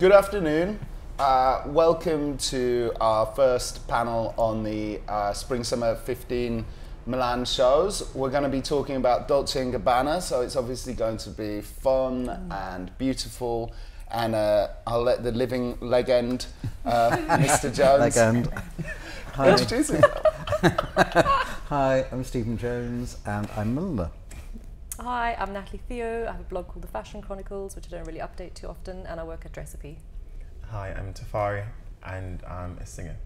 Good afternoon. Welcome to our first panel on the Spring Summer 15 Milan shows. We're going to be talking about Dolce & Gabbana, so it's obviously going to be fun and beautiful. And I'll let the living legend, Mr. Jones, introduce himself. Hi, I'm Stephen Jones and I'm Milner. Hi, I'm Natalie. Theo. I have a blog called The Fashion Chronicles, which I don't really update too often, and I work at Recipe. Hi, I'm Tafari and I'm a singer.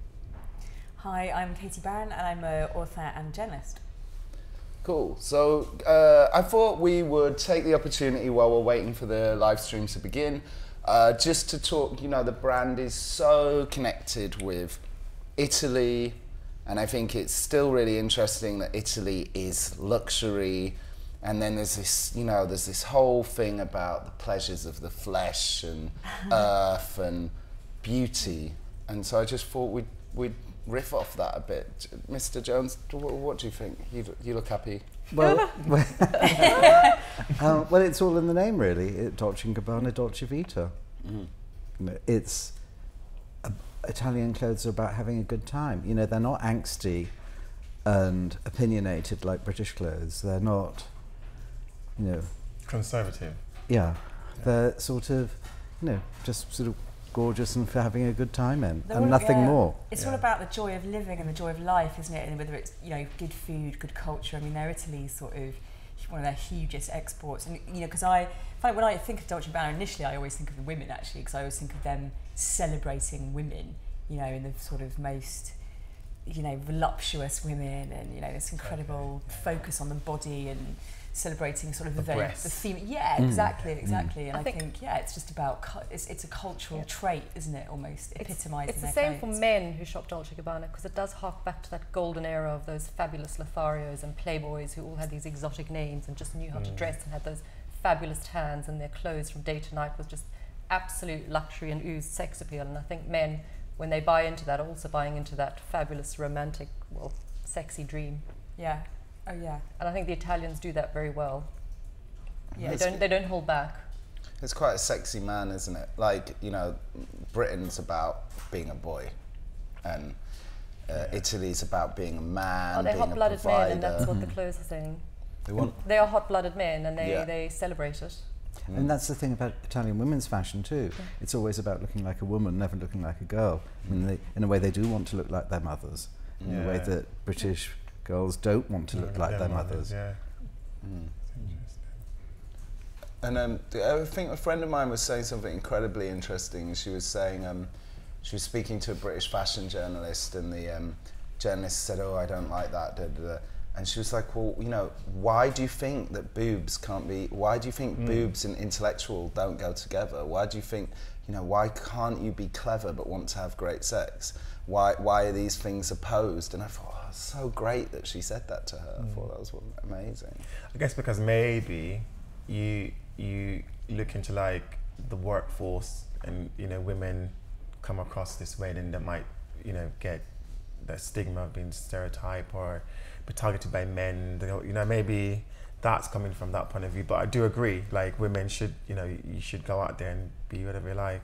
Hi, I'm Katie Barron and I'm an author and journalist. Cool. So I thought we would take the opportunity while we're waiting for the live stream to begin, just to talk. You know, the brand is so connected with Italy, and I think it's still really interesting that Italy is luxury. And then there's this, you know, there's this whole thing about the pleasures of the flesh and earth and beauty. And so I just thought we'd riff off that a bit. Mr. Jones, what do you think? You look happy. Well, well, it's all in the name, really. Dolce & Gabbana, Dolce Vita. You know, it's Italian clothes are about having a good time. You know, they're not angsty and opinionated like British clothes. They're not, you know, Conservative. yeah, they're sort of, you know, just sort of gorgeous and for having a good time in, and nothing more. It's all about the joy of living and the joy of life, isn't it? And whether it's, you know, good food, good culture. I mean, they're Italy's sort of one of their hugest exports. And, you know, because when I think of Dolce & Gabbana initially, I always think of the women, actually, because I always think of them celebrating women, you know, in the sort of most, you know, voluptuous women, and, you know, this incredible focus on the body and celebrating sort of the theme. Yeah, exactly. And I think yeah, it's just about it's a cultural trait, isn't it? Almost epitomising. It's the same for men who shop Dolce & Gabbana, because it does hark back to that golden era of those fabulous Lotharios and Playboys who all had these exotic names and just knew how to dress and had those fabulous tans, and their clothes from day to night was just absolute luxury and oozed sex appeal. And I think men, when they buy into that, are also buying into that fabulous, romantic, well, sexy dream. Yeah. Oh yeah. And I think the Italians do that very well. Yeah. They don't hold back. It's quite a sexy man, isn't it? Like, you know, Britain's about being a boy, and Italy's about being a man, they're being a hot-blooded provider. men, and that's what the clothes are saying. They are hot-blooded men, and they celebrate it. And that's the thing about Italian women's fashion too. Yeah. It's always about looking like a woman, never looking like a girl. I mean, in a way, they do want to look like their mothers, in a way that British girls don't want to look like their mothers. Yeah. And I think a friend of mine was saying something incredibly interesting. She was saying, she was speaking to a British fashion journalist, and the journalist said, "Oh, I don't like that." Da, da, da. And she was like, "Well, you know, why do you think that boobs can't be? Why do you think boobs and intellectual don't go together? Why do you think, you know, why can't you be clever but want to have great sex? Why are these things opposed?" And I thought, oh, it's so great that she said that to her. I thought that was amazing. I guess because maybe you look into like the workforce, and, you know, women come across this way, then they might, you know, get the stigma of being stereotyped or be targeted by men. You know, maybe that's coming from that point of view. But I do agree, like, women should, you know, you should go out there and be whatever you like.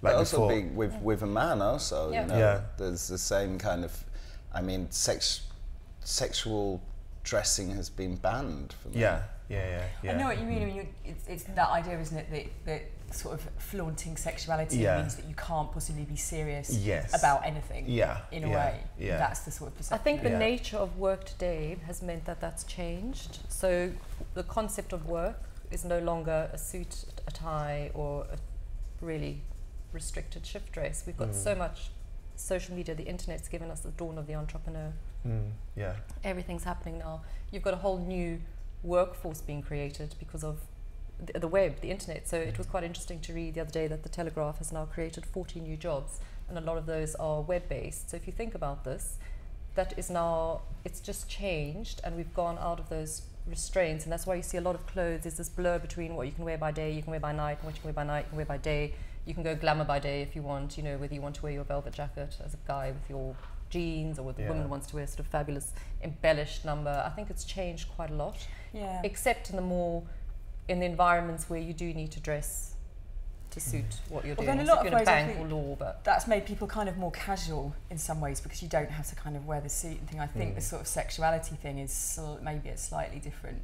But also be with a man also, you know, there's the same kind of, I mean, sexual dressing has been banned for men. I know what you mean. I mean, it's that idea, isn't it, that sort of flaunting sexuality means that you can't possibly be serious about anything. In a way, that's the sort of perception. I think the nature of work today has meant that that's changed. So the concept of work is no longer a suit, a tie, or a really restricted shift dress. We've got so much social media. The internet's given us the dawn of the entrepreneur. Everything's happening now. You've got a whole new workforce being created because of the web, the internet. So it was quite interesting to read the other day that the Telegraph has now created 40 new jobs, and a lot of those are web-based. So if you think about this, that is now, it's just changed, and we've gone out of those restraints, and that's why you see a lot of clothes. There's this blur between what you can wear by day, you can wear by night, and what you can wear by night, you can wear by day. You can go glamour by day if you want, you know, whether you want to wear your velvet jacket as a guy with your jeans, or whether the woman wants to wear sort of fabulous embellished number. I think it's changed quite a lot, except in the environments where you do need to dress to suit what you're Well, doing. then a So lot if of you're in a ways I bank or think law, but that's made people kind of more casual in some ways because you don't have to kind of wear the suit and thing. I think the sort of sexuality thing is maybe a slightly different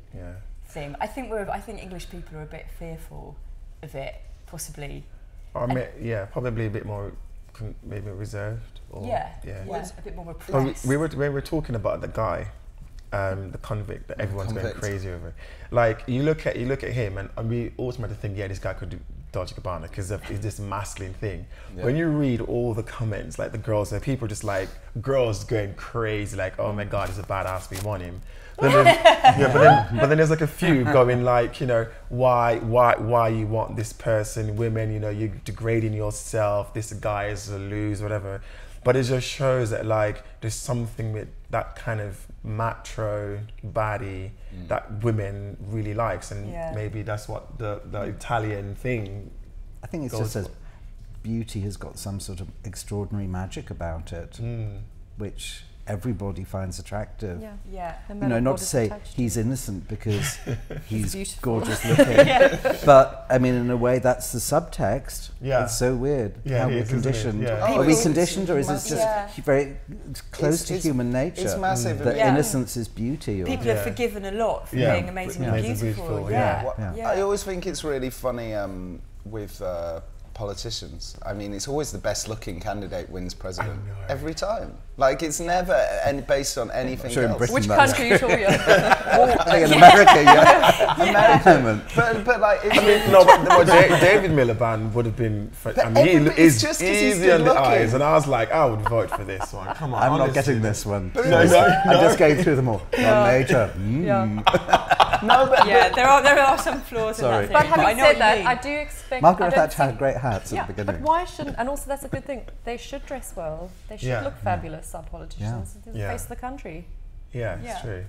thing. I think English people are a bit fearful of it, possibly. Probably a bit more maybe reserved. Or, a bit more Well, repressed. we were talking about the guy, the convict that everyone's going crazy over. Like you look at him, and we automatically think, yeah, this guy could do Dolce Gabbana because it's this masculine thing. Yeah. When you read all the comments, like the girls, people just like girls going crazy, like, oh my God, he's a badass, we want him. But then there's like a few going like, you know, why you want this person, women, you know, you're degrading yourself, this guy is a lose, whatever. But it just shows that like there's something with that kind of macho baddie that women really likes, and maybe that's what the Italian thing. I think it's just as beauty has got some sort of extraordinary magic about it, which everybody finds attractive. no You know, not to say he's innocent because he's gorgeous looking, but I mean, in a way, that's the subtext. It's so weird how we're conditioned. Are we conditioned, or is it just very close to human nature? It's massive. That innocence is beauty. Or people are forgiven a lot for being amazing and beautiful. I always think it's really funny with politicians. I mean, it's always the best looking candidate wins president every time. Like, it's never based on anything else. Which country are you talking about? In America, America. But like, David Miliband would have been. I mean, he is easy on the eyes, and I was like, I would vote for this one. Come on, I'm not getting this one. No. I'm just going through them all. Major. There are some flaws in that thing. But having said that, I do expect. Margaret Thatcher had great hats at the beginning. But why shouldn't? And also, that's a good thing. They should dress well. They should look fabulous. Our politicians, the face of the country. It's true.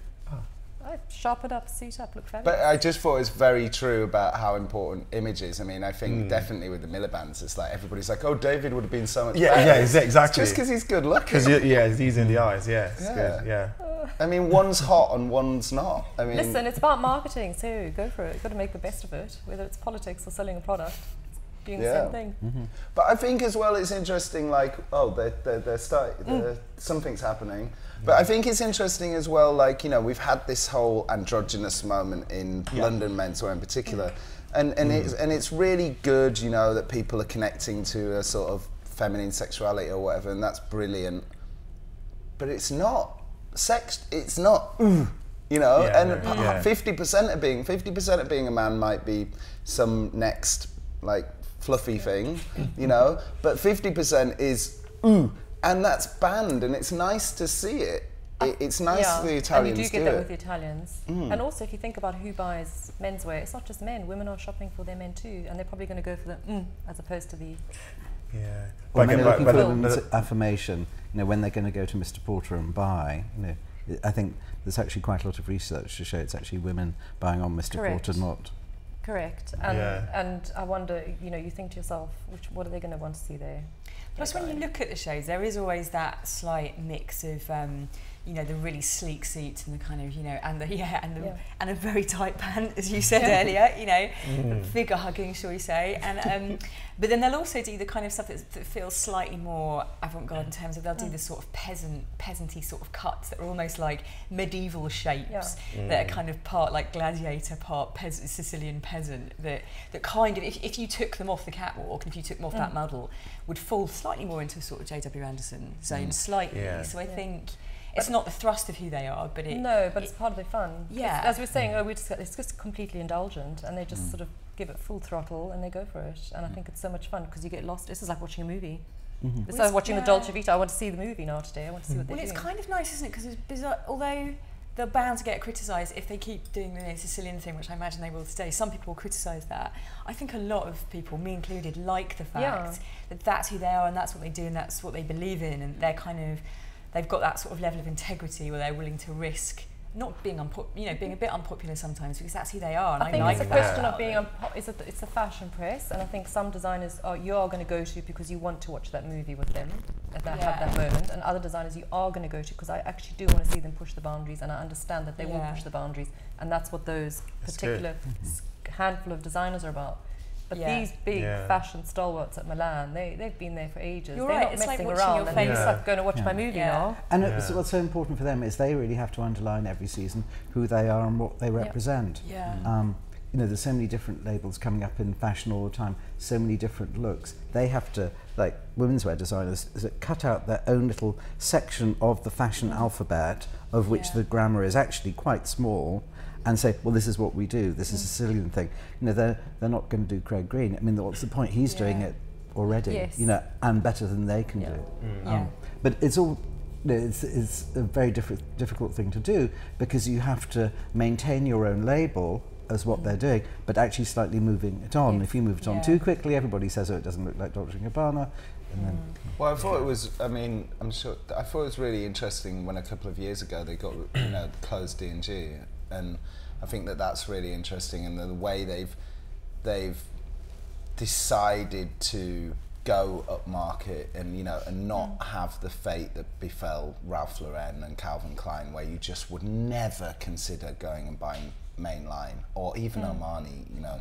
Sharpen up, suit up, look fabulous. But I just thought it's very true about how important image is. I mean, I think definitely with the Milibands, it's like everybody's like, oh, David would have been so much better. Exactly. Just because he's good looking. Because he's easy in the eyes. It's good. I mean, one's hot and one's not. I mean, listen, it's about marketing, so go for it. You've got to make the best of it, whether it's politics or selling a product. Doing the same thing. But I think as well it's interesting, like, something's happening. But I think it's interesting as well, like, you know, we've had this whole androgynous moment in London menswear in particular. And it's really good, you know, that people are connecting to a sort of feminine sexuality or whatever, and that's brilliant. But it's not it's not, you know, 50% of being a man might be some next, like, fluffy thing, you know, but 50% is and that's banned, and it's nice to see it. It's nice for the Italians and you do get do that it. with the Italians. And also, if you think about who buys menswear, it's not just men. Women are shopping for their men too, and they're probably going to go for the as opposed to the. When they're looking for affirmation, you know, when they're going to go to Mr. Porter and buy, you know, I think there's actually quite a lot of research to show it's actually women buying on Mr. Porter, not. Correct. And I wonder, you know, you think to yourself, what are they going to want to see there? Plus, when you look at the shows, there is always that slight mix of, you know, the really sleek suits and the kind of, you know, and a very tight pant, as you said earlier, you know, figure hugging, shall we say? And but then they'll also do the kind of stuff that feels slightly more avant-garde in terms of they'll do this sort of peasanty sort of cuts that are almost like medieval shapes that are kind of part like gladiator, part Sicilian peasant. That kind of, if you took them off the catwalk and if you took them off that model, would fall slightly more into a sort of J.W. Anderson zone, slightly. So I think it's not the thrust of who they are, but it's part of their fun. Yeah. As we're saying, it's just completely indulgent, and they just sort of give it full throttle and they go for it. And I think it's so much fun because you get lost. This is like watching a movie. It's like watching the Dolce Vita. I want to see the movie now today. I want to see what they're doing. Well, it's kind of nice, isn't it? Because it's bizarre, although they're bound to get criticised if they keep doing the Sicilian thing, which I imagine they will today. Some people will criticise that. I think a lot of people, me included, like the fact that that's who they are and that's what they do and that's what they believe in, and they're kind of, they've got that sort of level of integrity where they're willing to risk not being being a bit unpopular sometimes because that's who they are. And I think like it's a question of being it's a fashion press, and I think some designers you are going to go to because you want to watch that movie with them and have that moment, and other designers you are going to go to because I actually do want to see them push the boundaries, and I understand that they will push the boundaries, and that's what those particular handful of designers are about. But Yeah. these big fashion stalwarts at Milan, they've been there for ages. You're They're right, not it's like messing watching around. your And face. it's like going to watch my movie Yeah. now. And what's so important for them is they really have to underline every season who they are and what they represent. Yeah. You know, there's so many different labels coming up in fashion all the time, so many different looks. They have to, like women's wear designers, cut out their own little section of the fashion alphabet, of which the grammar is actually quite small, and say, well, this is what we do, this is a Sicilian thing. You know, they're not going to do Craig Green. I mean, what's the point? He's doing it already, you know, and better than they can do. But it's all, it's a very difficult thing to do, because you have to maintain your own label as what they're doing, but actually slightly moving it on. If you move it on too quickly, everybody says, oh, it doesn't look like Dolce Gabbana. And then, well, I thought it was, I mean, I thought it was really interesting when a couple of years ago they got, you know, closed D&G, and I think that's really interesting, and the way they've decided to go upmarket and, you know, and not have the fate that befell Ralph Lauren and Calvin Klein, where you just would never consider going and buying mainline or even Armani, you know.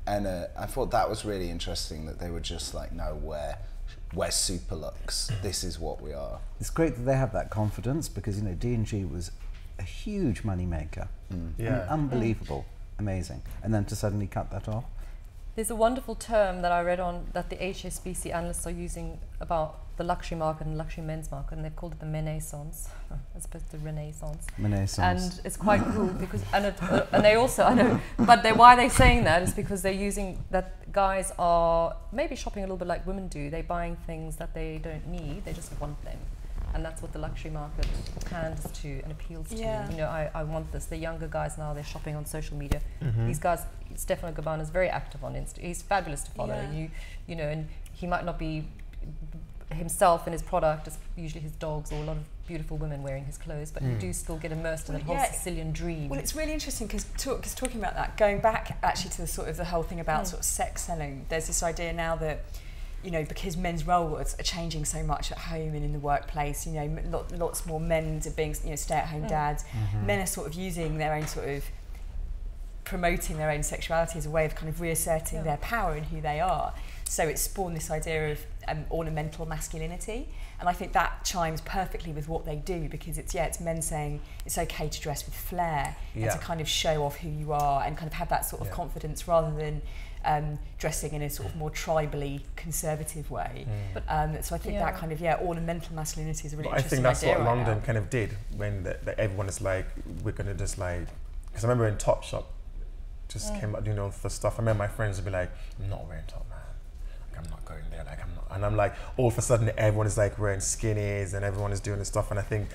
And I thought that was really interesting, that they were just like, no, we're super luxe, this is what we are. it's great that they have that confidence, because, you know, D&G was a huge money maker. Unbelievable, amazing. And then to suddenly cut that off. There's a wonderful term that I read on that the HSBC analysts are using about the luxury market and luxury men's market, and they've called it the Menaissance, as opposed to Renaissance. And it's quite cool because, and they also, I know, but why they're saying that is because they're using that guys are maybe shopping a little bit like women do. They're buying things that they don't need, they just want them. And that's what the luxury market hands to and appeals to. You know, I want this. The younger guys now, they're shopping on social media. These guys, Stefano Gabbana is very active on Insta. He's fabulous to follow. You know, and he might not be himself in his product. It's usually his dogs or a lot of beautiful women wearing his clothes, but you do still get immersed in the whole Sicilian dream. Well, it's really interesting because talking about that, going back actually to the sort of the whole thing about sort of sex selling, there's this idea now that, you know, because men's roles are changing so much at home and in the workplace, you know, lots more men are being, you know, stay-at-home dads. Men are sort of using their own sort of, promoting their own sexuality as a way of kind of reasserting their power and who they are. So it's spawned this idea of ornamental masculinity, and I think that chimes perfectly with what they do, because it's men saying it's okay to dress with flair and to kind of show off who you are and kind of have that sort of confidence, rather than dressing in a sort of more tribally conservative way. So I think that kind of ornamental masculinity is a really interesting idea. I think that's what right London now. kind of did when everyone is like, we're gonna just like, because I remember in Topshop just came out doing all the stuff. I remember my friends would be like, I'm not wearing top, man. Like, I'm not going there. Like, I'm not. And I'm like, all of a sudden everyone is like wearing skinnies and everyone is doing this stuff. And I think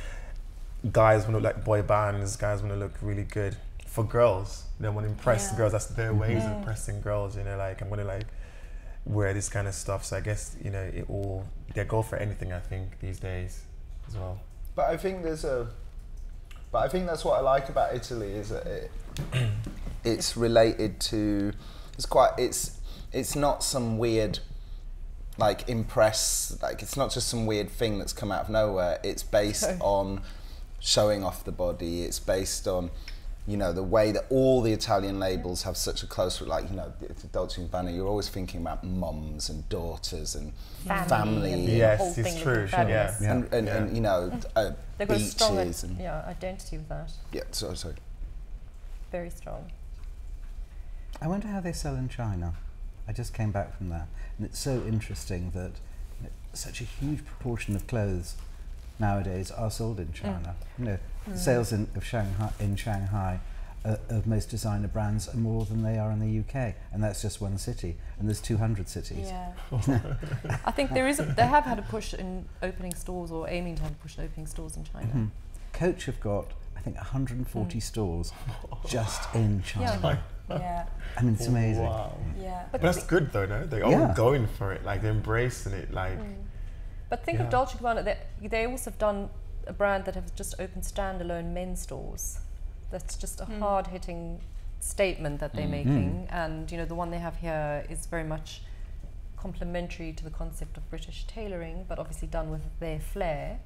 guys want to look like boy bands. Guys want to look really good. For girls, they want to impress the girls. That's their ways of impressing girls. You know, like, I'm gonna like wear this kind of stuff. So I guess, you know, they go for anything, I think, these days as well. But I think that's what I like about Italy, is that it's related to, it's not some weird, like, it's not just some weird thing that's come out of nowhere. It's based on showing off the body. It's based on, you know, the way that all the Italian labels have such a close, like, you know, Dolce Gabbana, you're always thinking about mums and daughters and family. And yes, the whole it's thing true. And you know, they've got a strong beaches and identity with that. yeah. Sorry. Very strong. I wonder how they sell in China. I just came back from there, and it's so interesting that, you know, such a huge proportion of clothes nowadays are sold in China. You know, sales in Shanghai of most designer brands are more than they are in the UK, and that's just one city, and there's 200 cities. Yeah. I think they have had a push in opening stores, or aiming to have a push in opening stores in China. Coach have got, I think, 140 stores just in China. Yeah. I mean, it's amazing. Wow. Yeah. But that's good though, no? They're all going for it, like they're embracing it, like. But think of Dolce Gabbana, they also have done a brand that have just opened standalone men's stores. That's just a hard-hitting statement that they're making, and, you know, the one they have here is very much complementary to the concept of British tailoring, but obviously done with their flair.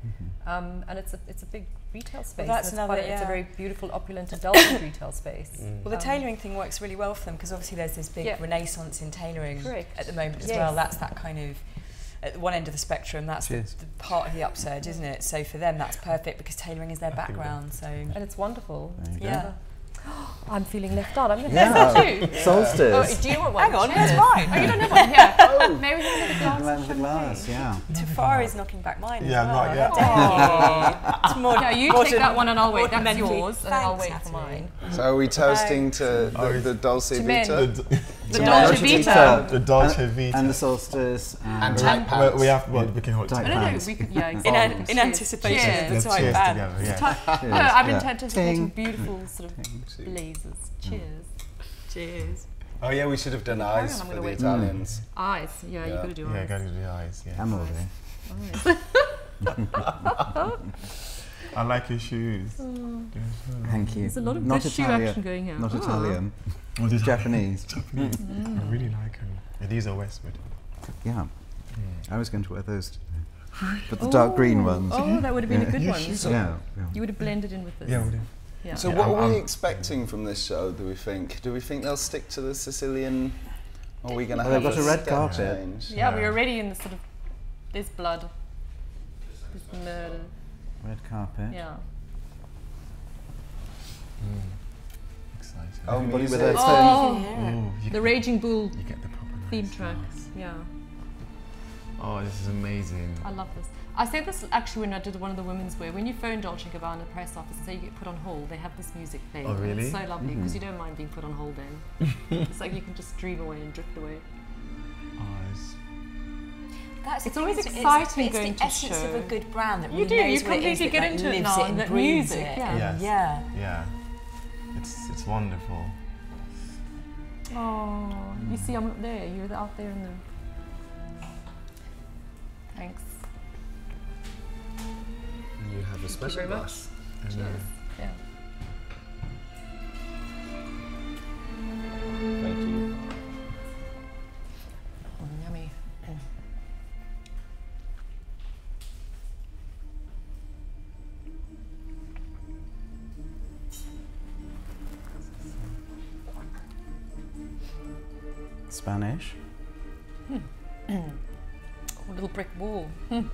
And it's a big retail space. that's and another, it's a very beautiful, opulent, indulgent retail space. Well, the tailoring thing works really well for them because obviously there's this big renaissance in tailoring at the moment as well. That's that kind of, at the one end of the spectrum, that's the part of the upsurge, isn't it? So for them, that's perfect because tailoring is their background. So and it's wonderful. yeah. I'm feeling left out. I'm going to Yeah. have too. Solstice. Oh, do you want one? Hang on, Cheers. that's mine. Oh, you don't have one here. Maybe we have another glass. With the glass, yeah. Tafari is knocking back mine. Yeah, as well. not yet. Oh. It's more. Yeah, you take that one and I'll wait. That's ornamentally. yours, and then I'll wait Thanks, for mine. So are we toasting to the Dolce To men. Vita? The Dolce Vita. The Dolce Vita. And the solstice. And tight pants. we have, we can hold it Tight together. No, pants. we could, exactly. In anticipation Cheers. of the Let's time cheers band. together, yeah. Cheers. No, I've been Yeah. anticipating Ting. beautiful sort of blazers. Cheers. Cheers. Oh yeah, we should have done eyes I'm for gonna the wait. Italians. Eyes. Yeah, you Yeah. got to do Yeah, eyes. go to the eyes, yeah. Amore. I like your shoes. Thank you. There's a lot of Not good shoe Italian. action going here. Not Ah. Italian. Oh, these are Japanese. Japanese. I really like them. Yeah, these are Westwood. Yeah. I was going to wear those today. But the dark green ones. Oh, that would have been a good You one. should. Yeah. You would have blended in with this. Yeah, we do. Yeah. So Yeah, what are I'm- we expecting from this show, do we think? Do we think they'll stick to the Sicilian, or are we going to Well, have they've got a red step carpet. change? Yeah, Yeah. we're already in the sort of, there's blood, there's murder, Red carpet. yeah. Exciting. Oh, Everybody with music. their Oh, Oh, you the get- Raging Bull You get the proper theme nice track, glass. yeah. Oh, this is amazing. I love this. I said this actually when I did one of the women's wear. When you phone Dolce Gabbana press office and say you get put on hold, they have this music playing. Oh, and really? It's so lovely because you don't mind being put on hold then. It's like you can just dream away and drift away. Eyes. That's It's the always thing, isn't it? exciting it's going the to essence of show. a good brand that You really do, knows you what it is completely that, get like, into it lives now, it and that breathes music, it. yeah. Yes. Yeah. Yeah. It's wonderful. Oh, you see, I'm there. You're out there in the. Thanks. You have a special very much. glass. Cheers. Yeah. Thank you. Yummy. Spanish. Oh, little brick wall. It's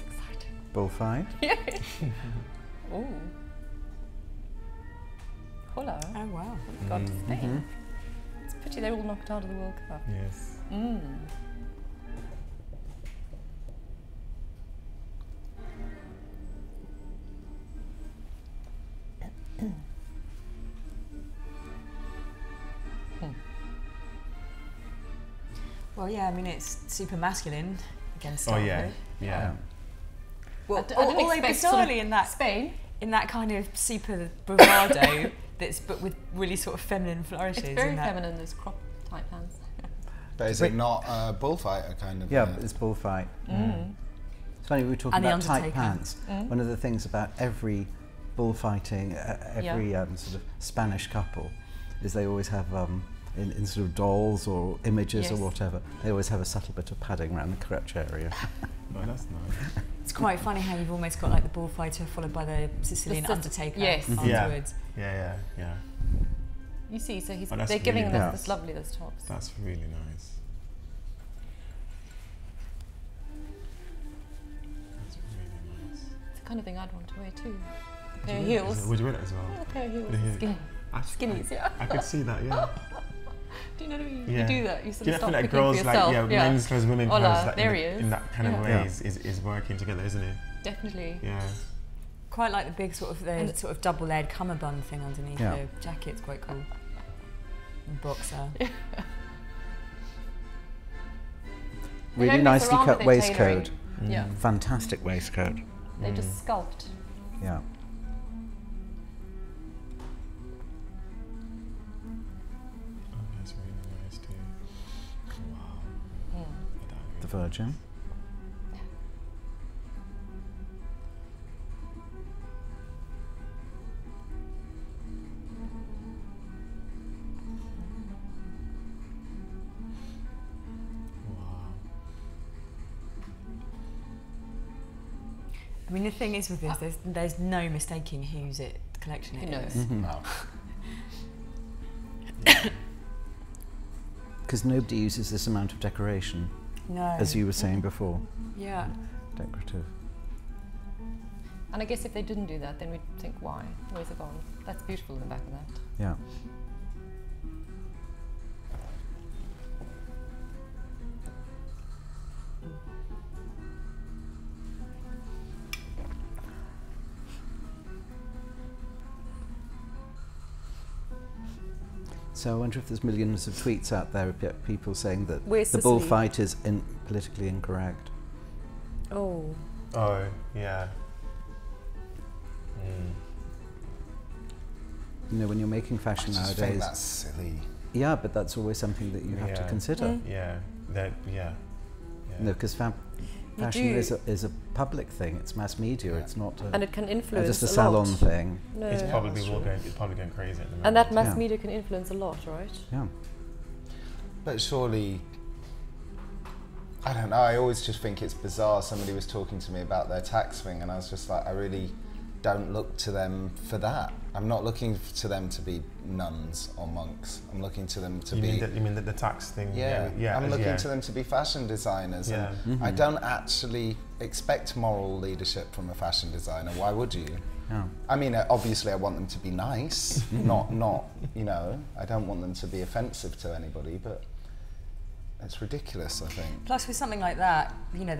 exciting. Bullfight. Oh. Hola. Oh wow. Gone to Spain. It's a pity they all knocked out of the World Cup. Yes. Mm. Well, yeah. I mean, it's super masculine against. Oh yeah. Yeah. Well, I didn't although expect sort of bizarrely Spain. in that kind of super bravado, that's but with really sort of feminine flourishes. It's very in that. feminine, those crop type hands. But is it not a bullfighter kind of? Yeah, it's bullfight. It's funny, we were talking And the about tight Undertaker. pants. One of the things about every bullfighting, every sort of Spanish couple, is they always have, in sort of dolls or images Yes. or whatever, they always have a subtle bit of padding around the crotch area. Oh, that's nice. It's quite funny how you've almost got like the bullfighter followed by the Sicilian The Undertaker yes. afterwards. Yeah. You see, so he's, Oh, that's they're giving really them nice. this lovely, those tops. That's really nice. That's really nice. It's the kind of thing I'd want to wear too. A pair of Would you wear that as heels. well? Would you wear that as well? A pair of heels. The heel- Skinny. Skinnies, yeah. I could see that, yeah. Do you know what I mean? Yeah. You do that. You sort Do you of feel start like picking for girls yourself. like men's clothes, women's Hola, clothes like there in, he is. in that kind of Yeah. way Yeah. is working together, isn't it? Definitely. Yeah. Quite like the big sort of the sort of double-layered cummerbund thing underneath Yeah. the jacket's quite cool. And boxer. They Really don't mess nicely around cut with their tailoring. waistcoat. Yeah. Fantastic waistcoat. They just sculpt. Yeah. Oh, that's really nice too. Wow. The Virgin. I mean, the thing is with this, there's no mistaking whose collection it is. No. Because nobody uses this amount of decoration, No. as you were saying before. Yeah. Decorative. And I guess if they didn't do that, then we'd think, why? Where's it gone? That's beautiful in the back of that. Yeah. So I wonder if there's millions of tweets out there of people saying that Where's the Sicily? bullfight is politically incorrect. Oh. Oh, yeah. You know, when you're making fashion I just nowadays. think that's silly. Yeah, but that's always something that you have to Yeah. consider. Yeah. That. Yeah. No, because fashion do. is a public thing. It's mass media. Yeah. It's not And it can influence just a lot. salon thing. No. It's Yeah, probably that's will true. going. It's probably going crazy at the moment. And that mass Yeah. media can influence a lot, right? Yeah. But surely, I don't know, I always just think it's bizarre. Somebody was talking to me about their tax thing and I was just like, I really don't look to them for that. I'm not looking to them to be nuns or monks. I'm looking to them to You be... mean the tax thing? Yeah, Yeah. I'm looking to them to be fashion designers. Yeah. And I don't actually expect moral leadership from a fashion designer. Why would you? Yeah. I mean, obviously I want them to be nice, not, you know, I don't want them to be offensive to anybody, but it's ridiculous, I think. Plus, with something like that, you know,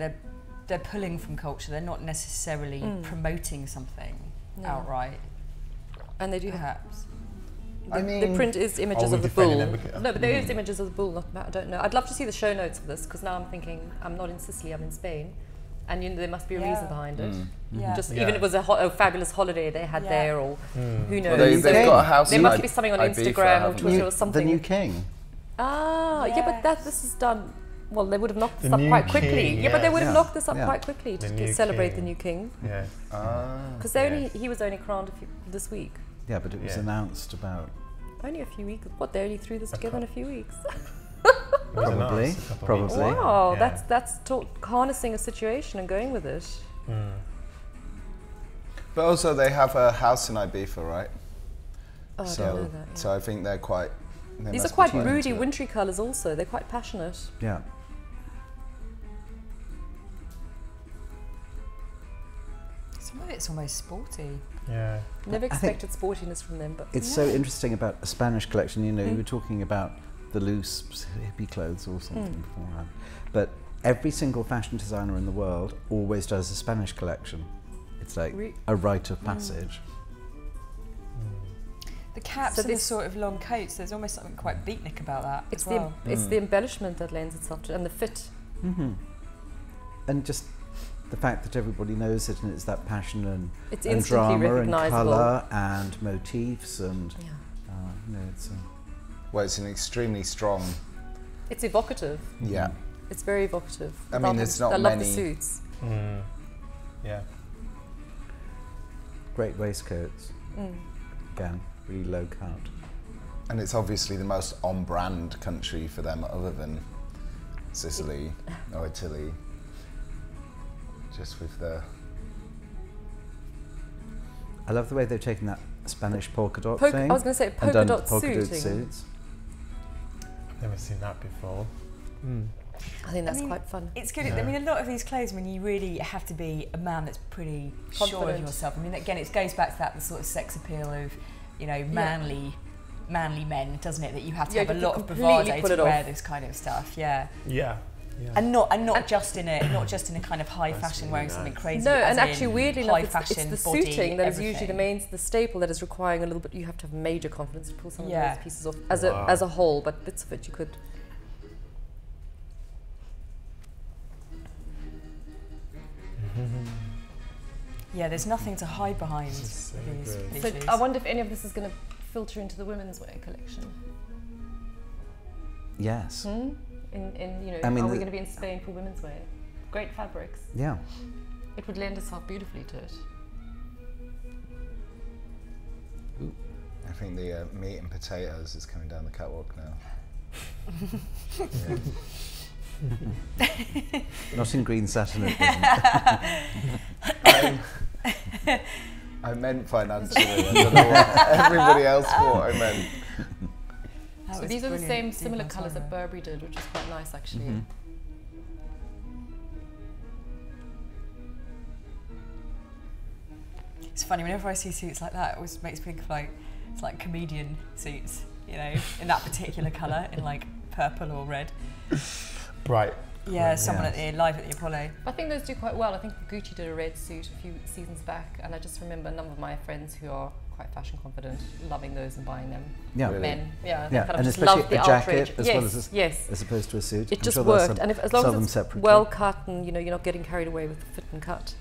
they're pulling from culture. They're not necessarily promoting something No. outright. And they do have. Perhaps. I The mean, print is images we of the defending bull. them because- No, but there is images of the bull. I don't know. I'd love to see the show notes of this because now I'm thinking I'm not in Sicily. I'm in Spain, and you know there must be a reason Yeah. behind it. Yeah. Just Yeah. even if it was a fabulous holiday they had Yeah. there, or who knows. Well, they've King. got a house There in must be something on Ibiza, Instagram or haven't they? Twitter or something. The new king. Ah, yeah, but Yes. this is done. Well, they would have knocked this The up new quite quickly. king, Yeah, but they would have Yeah. knocked this up Yeah. quite quickly The to new celebrate king. the new king. Yeah. Because Yes. he was only crowned this week. Yeah, but it was Yeah. announced about Only a few weeks. What, they only threw this together in a few weeks? It was Probably, announced a couple of probably. weeks ago. Wow, Yeah. that's harnessing a situation and going with it. But also they have a house in Ibiza, right? Oh, I so, don't know that. Yeah. so I think they're quite... they These are must be quite into broody, it. wintry colours also. They're quite passionate. yeah. Some of it's almost sporty. Yeah. Never I think expected sportiness from them, but It's so interesting about a Spanish collection. You know, you were talking about the loose hippie clothes or something beforehand, but every single fashion designer in the world always does a Spanish collection. It's like a rite of passage. The caps So and the this- sort of long coats, there's almost something quite beatnik about that it's as well. it's the embellishment that lends itself to, and the fit. And just the fact that everybody knows it, and it's that passion and It's and instantly drama and recognisable. colour and motifs and Yeah. you know, it's Well, it's an extremely strong... It's evocative. Yeah. It's very evocative. I mean, there's not I love the many- suits. Yeah. great waistcoats. Again, really low cut. And it's obviously the most on-brand country for them other than Sicily or Italy. Just with the... I love the way they've taken that Spanish polka dot I thing. was going to say and polka done dot polka dot suiting. suits. Never seen that before. I think that's mean, quite fun. It's good. I mean, a lot of these clothes, I mean, you really have to be a man that's pretty sure of Confident. yourself. I mean, again, it goes back to that the sort of sex appeal of, you know, manly men, doesn't it? That you have to Yeah, have a you lot can of completely bravado pull to it wear off. this kind of stuff. Yeah, Yeah. Yeah. and not just in a kind of high fashion really wearing nice. something crazy. No, as and actually, in weirdly high enough, it's fashion the body, suiting that is usually everything. the staple that is requiring a little bit. You have to have major confidence to pull some of Yeah. those pieces off as Wow. a whole, but bits of it you could. Yeah, there's nothing to hide behind This is so these good. So pieces. I wonder if any of this is going to filter into the women's wear collection. Yes. In you know, I mean, are we the- going to be in Spain for women's wear? Great fabrics. Yeah. It would lend itself beautifully to it. I think the meat and potatoes is coming down the catwalk now. Not in green satin. It isn't. I meant financially. I don't know what everybody else thought I meant. So these are the same similar colours that Burberry did, which is quite nice actually. It's funny, whenever I see suits like that, it always makes me think of like, it's like comedian suits, you know, in that particular colour, in like purple or red. Bright. Yeah, someone at the live at the Apollo. I think those do quite well. I think Gucci did a red suit a few seasons back, and I just remember a number of my friends who are quite fashion confident loving those and buying them. Yeah. Really? Men, they kind of and just especially love the a jacket outrage. as well as opposed to a suit. It I'm just sure they'll worked, and as long sell as them it's separately. well cut and you know you're not getting carried away with the fit and cut.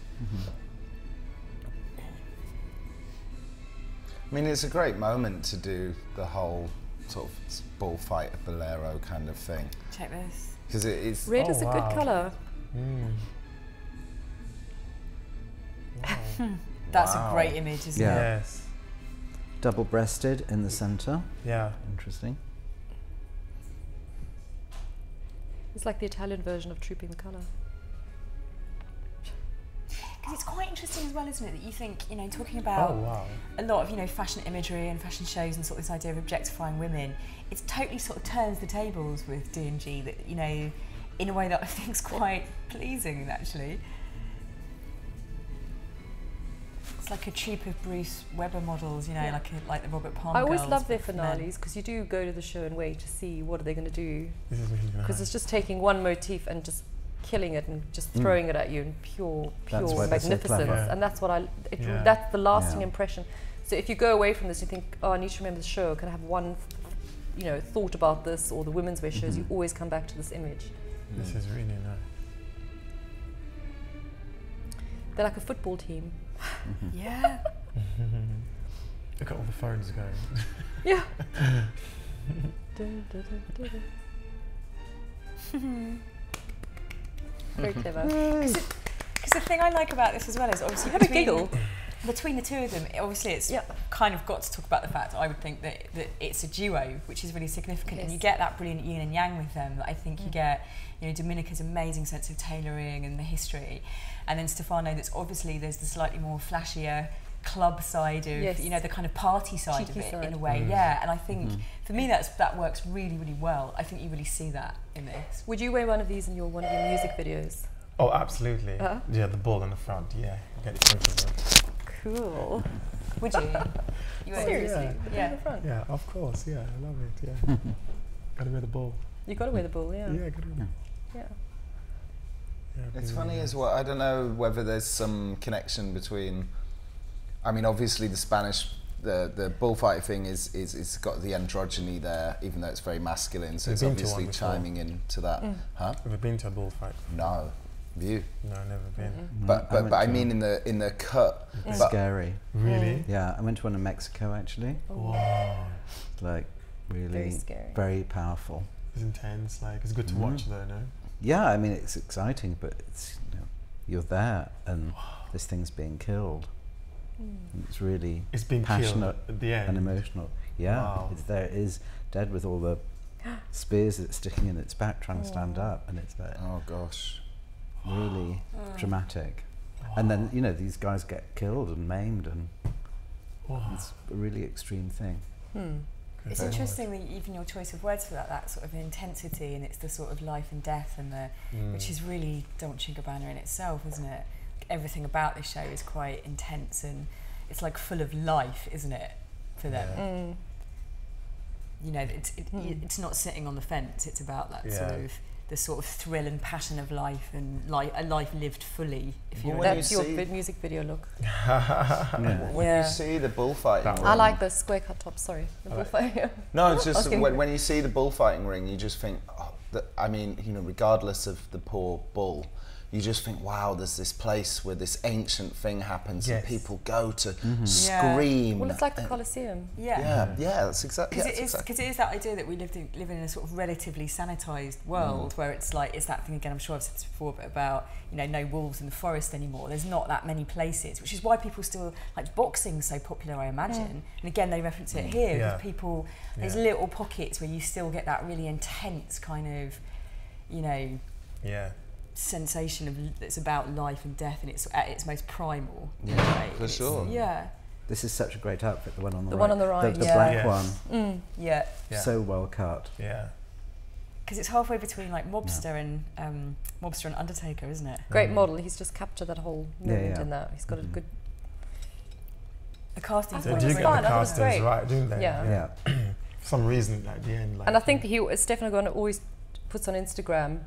I mean, it's a great moment to do the whole sort of bullfighter bolero kind of thing. Check this. Because it is... Red is a good colour. Wow. That's Wow. a great image, isn't Yeah. it? Yes. Double-breasted in the centre. Yeah. Interesting. It's like the Italian version of Trooping the Colour. Because it's quite interesting as well, isn't it, that you think, you know, talking about a lot of, you know, fashion imagery and fashion shows and sort of this idea of objectifying women, it's totally sort of turns the tables with D&G that, you know, in a way that I think is quite pleasing, actually. It's like a troupe of Bruce Weber models, you know, like the Robert Palmer I always girls, love their but for men. finales because you do go to the show and wait to see what are they going to do, This is really because nice. it's just taking one motif and just killing it and just throwing it at you in pure That's why they're so magnificence, clever. and that's what Yeah. that's the lasting Yeah. impression. So if you go away from this, you think, oh, I need to remember the show. Can I have one, you know, thought about this or the women's wear shows? You always come back to this image. This is really nice. They're like a football team. Yeah. Look at all the phones going. Yeah. Dun, dun, dun, dun. Very clever. Because the thing I like about this as well is obviously Have a giggle. between the two of them, obviously it's kind of got to talk about the fact that I would think that it's a duo, which is really significant, and you Yes. get that brilliant yin and yang with them that I think you get, you know, Domenica's amazing sense of tailoring and the history, and then Stefano, that's obviously there's the slightly more flashier club side of, Yes. you know, the kind of party side Cheeky of it side. in a way, yeah, and I think for me that works really, really well. I think you really see that in this. Would you wear one of these in one of your music videos? Oh, absolutely. Uh-huh. Yeah, the ball in the front. Yeah, get it comfortable. Cool. Would you? You would? Seriously, yeah. the in the front. Yeah, of course. Yeah, I love it. Yeah, gotta wear the ball. You got to wear the ball, yeah. Yeah, gotta wear. Yeah. Yeah, It's really funny nice. as well. I don't know whether there's some connection between. I mean, obviously the Spanish, the bullfighter thing is it's got the androgyny there, even though it's very masculine. So You've it's been to obviously one before? chiming into that. Huh? Have you been to a bullfight? No, you. No, never been. But went I to mean in the cut. It's But scary. Really? Yeah, I went to one in Mexico actually. Wow. Like really Very scary. very powerful. It's intense. Like it's good to watch, though. No. Yeah, I mean it's exciting, but it's you're there and this thing's being killed. And it's really It's been passionate killed at the end. and emotional. Yeah, Wow. it's there. It is dead with all the spears that's sticking in its back, trying to stand up, and it's like Oh gosh. really dramatic. And then these guys get killed and maimed, and it's a really extreme thing. It's interesting that even your choice of words for that sort of intensity, and it's the sort of life and death, and the which is really Dolce Gabbana in itself, isn't it? Everything about this show is quite intense, and it's like full of life, isn't it, for them? You know, it's not sitting on the fence. It's about that sort of the sort of thrill and passion of life, and a life lived fully. If Well, you're when That's you your see- music video look. When you see the bullfighting ring, I like the square cut top, sorry. The bullfight. No, it's just Asking- when you see the bullfighting ring, you just think, I mean, regardless of the poor bull, you just think, wow, there's this place where this ancient thing happens and Yes. people go to scream. Well, it's like the Colosseum. Yeah, that's exactly. Because it is that idea that we live in a sort of relatively sanitised world where it's that thing again. I'm sure I've said this before, but about no wolves in the forest anymore. There's not that many places, which is why people still like boxing so popular, I imagine. And again, they reference it here with people. There's little pockets where you still get that really intense kind of you know, Yeah. sensation of it's about life and death, and it's at its most primal. Yeah, right? for sure. Yeah. This is such a great outfit, the one on the The right. one on the right, The yeah. black Yes. one. Yeah. Yeah. So well cut. Yeah. Because it's halfway between like Mobster and Undertaker, isn't it? Great model. He's just captured that whole moment yeah. in that. He's got a good. The casting. I They thought do it was get fine. the I thought it was castings great. right, don't they? Yeah. Yeah. For some reason, at the end, like. And I think Stefano Gonna always puts on Instagram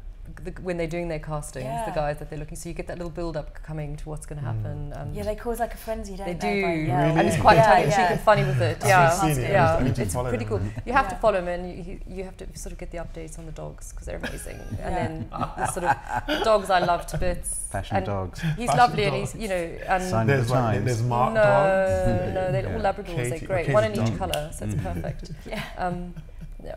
when they're doing their castings, Yeah. the guys that they're looking. So you get that little build-up coming to what's going to happen. And Yeah, they cause like a frenzy, don't they they? do, Like, yeah. and he's quite Yeah, tongue-in-cheek yeah. and funny with it. I've Yeah, seen it. yeah, I need to it's follow pretty them. cool. You have to Yeah. follow him, and you have to sort of get the updates on the dogs because they're amazing. And Yeah. then the sort of the dogs I love to bits. Fashion and dogs. He's Fashion lovely, dogs. and he's and Sign There's of the like times. there's Mark no, dogs. no, they're all Yeah. Labradors. Katie- They're great. Katie's One in each dog. colour, so it's perfect. Yeah. Yeah.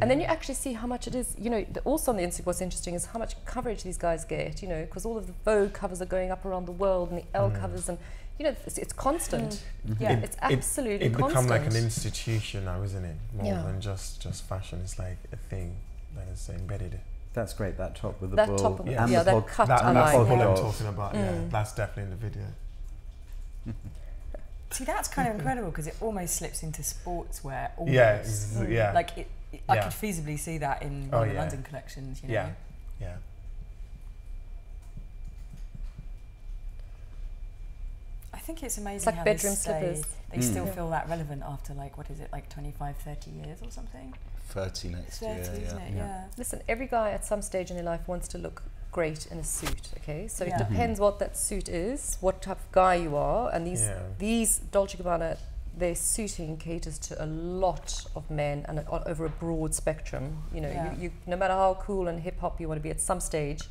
And then you actually see how much it is, you know, also on the Instagram, what's interesting is how much coverage these guys get, you know, because all of the Vogue covers are going up around the world and the Elle covers and, you know, it's constant. Yeah. It's absolutely It constant. become like an institution now, isn't it? More Yeah. than just fashion. It's like a thing that is embedded. That's great, that top with the That bull. top, Yeah. and yeah, the that pog- cut That, I that's like. what I'm dog. talking about. Yeah, that's definitely in the video. See, that's kind of incredible because it almost slips into sportswear. Almost. Yeah, yeah. Like I Yeah. could feasibly see that in Oh, one of the yeah. London collections. You know. Yeah, yeah. I think it's amazing It's like how bedroom they stay, slippers. they still Yeah. feel that relevant after like what is it, like 25, 30 years or something? 30 next 30, year. isn't it? Yeah. Listen, every guy at some stage in their life wants to look great in a suit, okay? So Yeah. it depends what that suit is, what type of guy you are, and these Dolce Gabbana, their suiting caters to a lot of men and over a broad spectrum. You know, Yeah. you no matter how cool and hip hop you want to be, at some stage,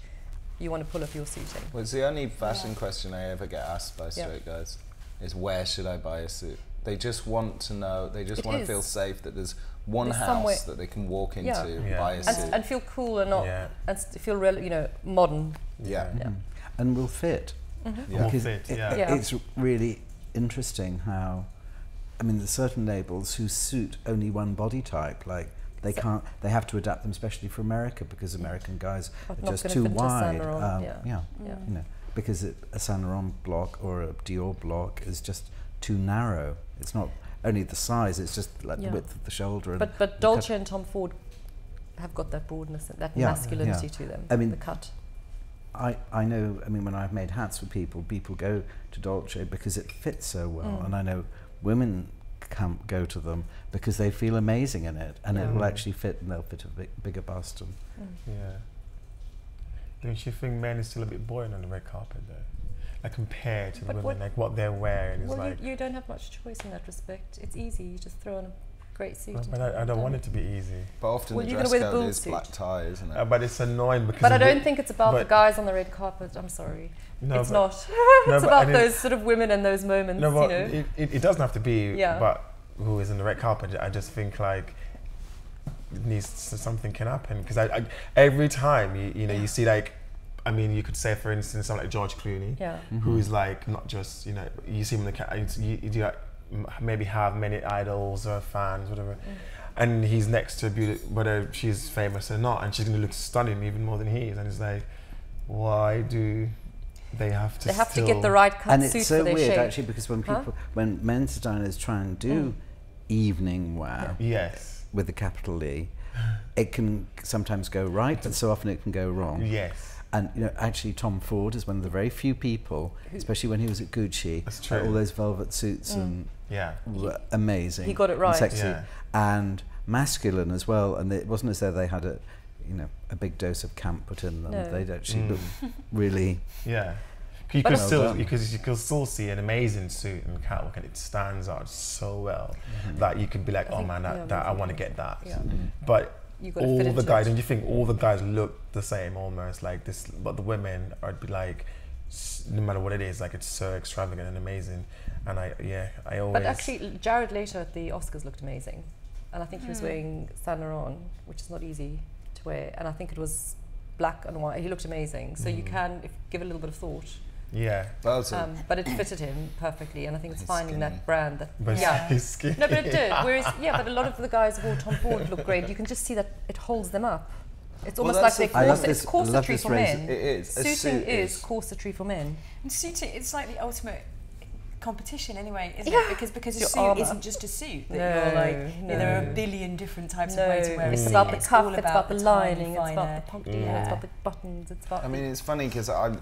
you want to pull up your suiting. Well, it's the only fashion question I ever get asked by straight guys is where should I buy a suit? They just want to know, they just It want to is. feel safe that there's one There's house somewhere- that they can walk into, Yeah. buy a suit. And feel cool and not, Yeah. and feel you know, modern. yeah. Yeah. and will fit. Yeah. More Because fit, it- yeah. Yeah. It's really interesting how, I mean, there's certain labels who suit only one body type. Like they can't, they have to adapt them, especially for America, because American guys Not are just gonna too fit into a Saint wide. Laurent, Yeah, Yeah. you know, because a Saint Laurent block or a Dior block is just too narrow. It's not only the size; it's just like Yeah. the width of the shoulder. And But the Dolce cut. and Tom Ford have got that broadness, that Yeah, masculinity yeah. to them. I mean, the cut. I know, I mean, when I've made hats for people go to Dolce because it fits so well. And I know women go to them because they feel amazing in it, and it will actually fit, and they'll fit a bigger bust. And Yeah. Don't you think men is still a bit boring on the red carpet though? Like compared to the But women, what- like what they're wearing is Well, like. you don't have much choice in that respect. It's easy. You just throw on a great suit. But and I you're don't want done. it to be easy. But often Well, the you're dress gonna wear the code bull is suit. black tie, isn't it? But it's annoying because. But I of don't the- think it's about the but- guys on the red carpet. I'm sorry. No, it's but- not. No, It's but I about didn't- those sort of women and those moments, No, but you know. it doesn't have to be. Yeah. But who is in the red carpet? I just think like it needs something can happen because I every time you know you see like. I mean, you could say, for instance, someone like George Clooney, Yeah. who is like not just, you know, you see him in the you do like maybe have many idols or fans, whatever, and he's next to a beauty, whether she's famous or not, and she's gonna look stunning even more than he is, and it's like, why do they have to? They have to still get the right cut and suit it's so for their weird shape. actually, because when men's designers try and do evening wear Yes. with the capital E, it can sometimes go right, but so often it can go wrong. Yes. And you know, actually, Tom Ford is one of the very few people, especially when he was at Gucci, That's true. all those velvet suits and Yeah. were amazing. He got it and right. sexy Yeah. and masculine as well. And it wasn't as though they had a big dose of camp put in them. No. They'd actually look really. Yeah. You But could it's- still Well done. because you could still see an amazing suit in the catwalk and it stands out so well that you could be like, I oh think- man, yeah, that I me want to too. get that. Yeah. But You gotta all fit the into guys, it. don't you think all the guys look the same almost like this? But the women are be like, no matter what it is, like it's so extravagant and amazing. And I always. But actually, Jared Leto at the Oscars looked amazing. And I think he was wearing Saint Laurent, which is not easy to wear. And I think it was black and white. He looked amazing. So you can give it a little bit of thought. Yeah. But it fitted him perfectly. And I think it's He's finding skinny. that brand that, But yeah. he's skinny. No, but it did. Whereas, but a lot of the guys who wore Tom Ford look great. You can just see that it holds them up. It's Well, almost that's like the they're I love it's this- I love corsetry this for phrase. men. It is. A Suiting suit is is. corsetry for men. And suiting, it's like the ultimate competition anyway, isn't Yeah. it? Because a Your suit armour. isn't just a suit. That No, you're like, no. there are a billion different types No, of ways to wear a it's suit. about the It's cuff, all it's about the tiny, lining, it's finer- about the puncture, Yeah. it's about the buttons, it's about I mean, it's funny because I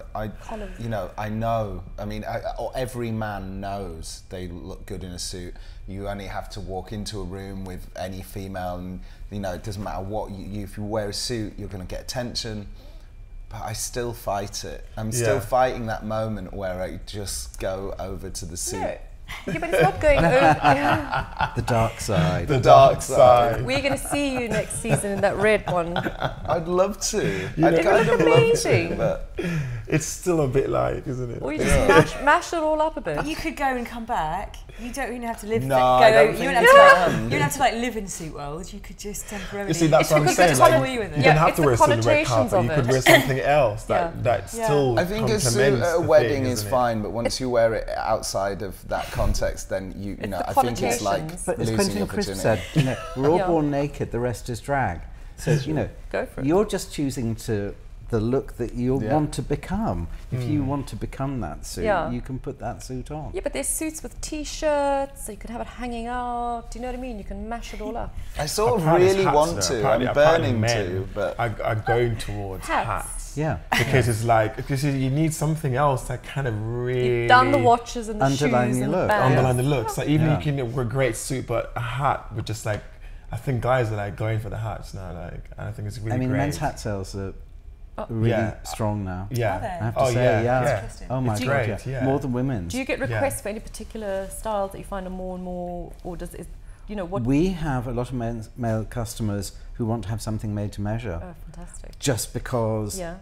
Colours. you know, I know. I mean, or every man knows they look good in a suit. You only have to walk into a room with any female, and you know, it doesn't matter what you if you wear a suit, you're going to get attention. But I still fight it. I'm still fighting that moment where I just go over to the suit. No. Yeah, but it's not going over. The dark side. The dark side. We're going to see you next season in that red one. I'd love to. know- I'd It kind would of look love to, amazing. but It's still a bit like, isn't it? Or you just mash it all up a bit. You could go and come back. You don't even have to live. No, go, I don't you think don't you have to. can. You don't have to like live in suit world. You could just temporarily. You see, that's It's what I'm because saying. it's Like, kind of- you with it. don't Yeah, have it's to the wear a suit on the red connotations carpet. You of could it. wear something else Yeah. that still I think a suit complements at a the wedding thing, is isn't it? fine, but once you wear it outside of that context, then you know, the I think it's like connotations. But as losing Quentin your Crisp virginity. said, you know, we're all Yeah. born naked, the rest is drag. So, you know, Go for it. you're just choosing the look that you Yeah. want to become. If you want to become that suit, Yeah. you can put that suit on. Yeah, but there's suits with t-shirts, so you could have it hanging out. Do you know what I mean? You can mash it all up. I sort of Apparently it's really hats, want though. to. Apparently- I'm apparently burning men to, but are going towards Hats. hats. Yeah. Because it's like, because you need something else that kind of really You've done the watches and the Underline shoes your and the look. bags. underline the looks. Like even Yeah. you can wear a great suit, but a hat with just like, I think guys are like going for the hats now. Like, and I think it's really I mean, great. men's hat sales are really Yeah. strong now. Yeah. Are they? I have to Oh, say, yeah, yeah. yeah. Interesting. Oh my It's god, great, yeah. yeah. More than women's. Do you get requests for any particular styles that you find are more and more, or does it, you know, what? We have a lot of male customers who want to have something made to measure, Oh, fantastic. just because Yeah.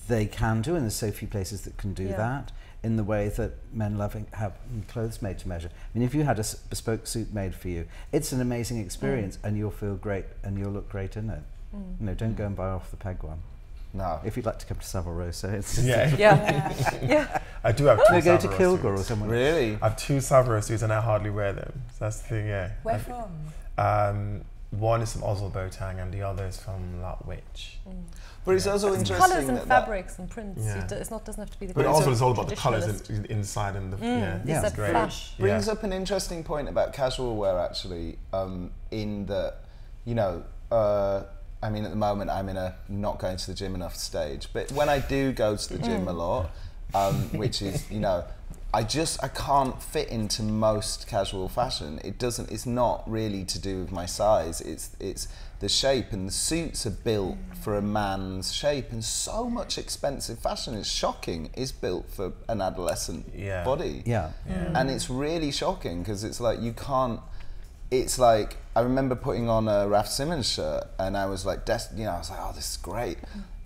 they can do, and there's so few places that can do Yeah. that in the way that men have clothes made to measure. I mean, if you had a bespoke suit made for you, it's an amazing experience, and you'll feel great, and you'll look great in it. You know, don't go and buy off the peg one. no. If you'd like to come to Savile Row, so it's Yeah. Yeah. Yeah. I do have two no, go to Savile Kilgore or suits. someone. Really? I have two Savile suits and I hardly wear them. So that's the thing, yeah. Where from? One is from Oswald Boateng and the other is from Lutwich. But it's also interesting Colours and that fabrics and prints. Yeah. It's not doesn't have to be the. But it's Oswald a is all about the colours traditionalist. inside and the Yeah. It's that it's great. flash. brings up an interesting point about casual wear actually, in that, you know, I mean at the moment I'm in a not going to the gym enough stage, but when I do go to the gym a lot, which is, you know, I can't fit into most casual fashion. It's not really to do with my size, it's the shape, and the suits are built for a man's shape, and so much expensive fashion, it's shocking, is built for an adolescent Yeah. body. Yeah. And it's really shocking because it's like you can't. It's like I remember putting on a Raf Simons shirt, and I was like, I was like, oh, this is great,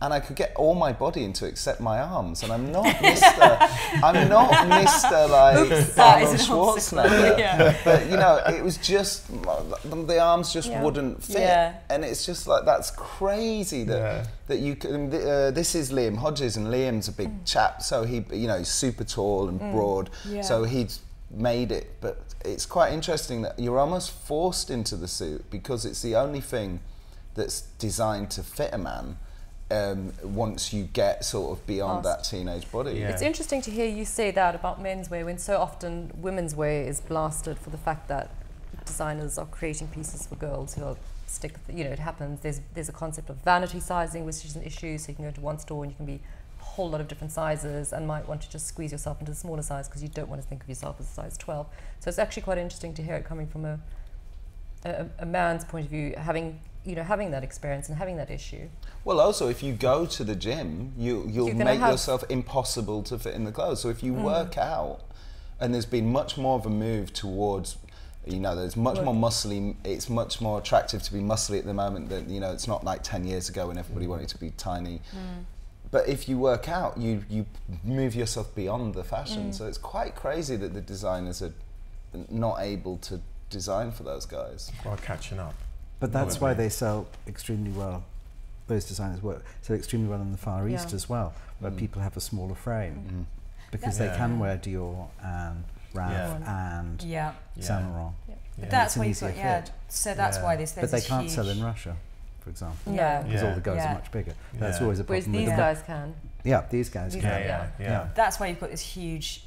and I could get all my body into it except my arms, and I'm not Mr. like That Arnold is an obstacle. Schwarzenegger, Yeah. but you know, it was just the arms just Yeah. wouldn't fit, Yeah. and it's just like that's crazy that you can. This is Liam Hodges, and Liam's a big chap, so he's super tall and broad, Yeah. so he's made it, but it's quite interesting that you're almost forced into the suit because it's the only thing that's designed to fit a man once you get sort of beyond that teenage body. Yeah. It's interesting to hear you say that about menswear when so often women's wear is blasted for the fact that designers are creating pieces for girls who are it happens. There's a concept of vanity sizing, which is an issue, so you can go into one store and you can be a whole lot of different sizes and might want to just squeeze yourself into the smaller size because you don't want to think of yourself as a size 12. So it's actually quite interesting to hear it coming from a man's point of view, having that experience and having that issue. Well, also, if you go to the gym, you'll You're gonna make have- yourself impossible to fit in the clothes. So if you work out, and there's been much more of a move towards, there's much more muscly. It's much more attractive to be muscly at the moment than, it's not like 10 years ago when everybody wanted to be tiny. But if you work out, you move yourself beyond the fashion. So it's quite crazy that the designers are not able to design for those guys. Or catching up. But that's why they sell extremely well. Those designers sell extremely well in the Far East Yeah. as well, where people have a smaller frame because they Yeah. can wear Dior and Ralph Yeah. and Yeah. Saint Laurent. But Yeah. that's It's an why you've easier got, fit. so that's Yeah. why there's But they this can't huge, sell in Russia, for example. Yeah. Because all the guys Yeah. are much bigger. That's Yeah. always a Whereas problem. these with the guys can. Yeah, these guys These can. guys- Yeah, yeah, Yeah. That's why you've got this huge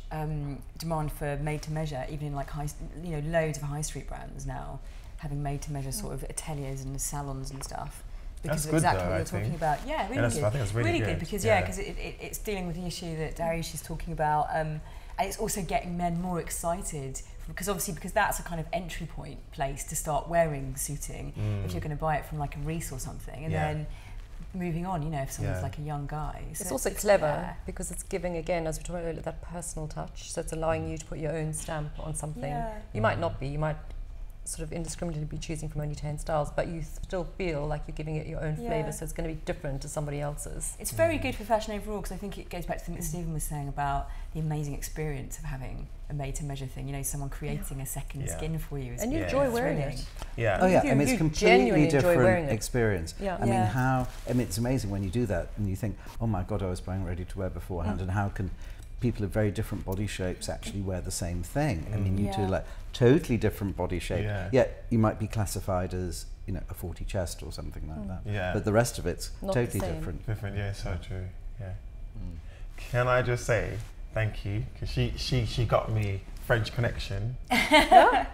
demand for made to measure, even in like loads of high street brands now having made to measure sort of ateliers and salons and stuff. Because That's of good exactly though, what I you're talking think. about. Yeah, really Yeah, that's- good. I think that's really good. because Yeah. because it's dealing with the issue that Daryoush is talking about, and it's also getting men more excited because obviously because that's a kind of entry point place to start wearing suiting if you're going to buy it from like a Reese or something, and Yeah. then moving on, if someone's Yeah. like a young guy. So It's also clever yeah. because it's giving, again, as we talked about earlier, that personal touch. So it's allowing you to put your own stamp on something. Yeah. You might not be, you might sort of indiscriminately be choosing from only 10 styles, but you still feel like you're giving it your own flavour, Yeah. so it's going to be different to somebody else's. It's very good for fashion overall because I think it goes back to the thing that Stephen was saying about the amazing experience of having a made-to-measure thing. Someone creating a second Yeah. skin for you. Is And you Yeah. enjoy it's wearing thrilling. it. Yeah. Oh yeah, You- I mean you it's genuinely completely enjoy wearing different it. experience. Yeah. I mean Yeah. it's amazing when you do that and you think, oh my god, I was buying ready to wear beforehand, and how can people of very different body shapes actually wear the same thing? I mean, you Yeah. two like totally different body shape. Yeah. Yet you might be classified as a 40 chest or something like that. Yeah. But the rest of it's Not the totally same. different. Different, yeah, so true. Yeah. Can I just say thank you? Because she got me French Connection. I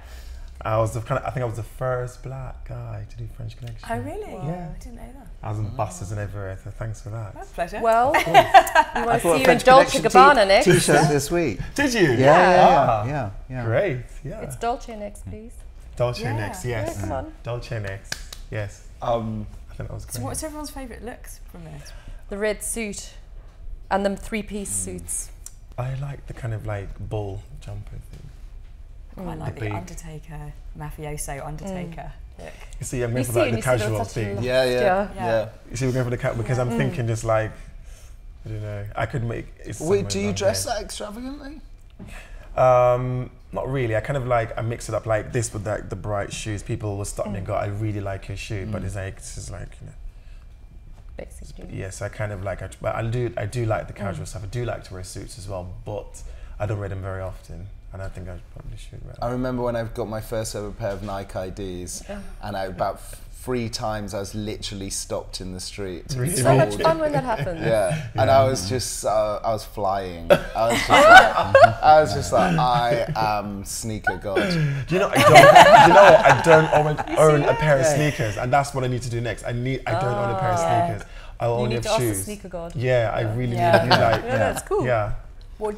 think I was the first black guy to do French Connection. Oh really? Yeah. I didn't know that. I was in buses and everywhere, so thanks for that. That's a pleasure. Well, we want to bought see a you in French Dolce Connection Gabbana next. T-shirt this week. Did you? Yeah. Ah, Great, yeah. It's Dolce next, please. Dolce Yeah. next, yes. Yeah, come on. Dolce next, yes. I think that was great. So what's everyone's favourite looks from this? The red suit and the three-piece suits. I like the kind of like bull jumper thing. I quite like the big- Undertaker, mafioso Undertaker look. You see, I'm You going for see like it the and you see casual that's such a thing. lot. Yeah, Yeah. Yeah. You see, we're going for the cat because I'm thinking just like, I don't know, I could make it. Wait, do you somewhere dress down that extravagantly? there. Not really. I kind of like, I mix it up like this with like the bright shoes. People will stop me and go, I really like your shoe, but it's like, this is like, Basically. yes, I kind of like, but I do like the casual stuff. I do like to wear suits as well, but I don't wear them very often. And I think I probably should wear I them. remember when I got my first ever pair of Nike IDs, and about 3 times I was literally stopped in the street. Really? So much told- fun when that happens. Yeah, and I was just, I was flying. I was just like, I am sneaker god. Do you know? I don't own a pair of sneakers, and that's what I need to do next. I don't own a pair of sneakers. I You only need have to ask the shoes. sneaker god. Yeah, I really Yeah. need to like. Yeah, that's cool. Yeah. What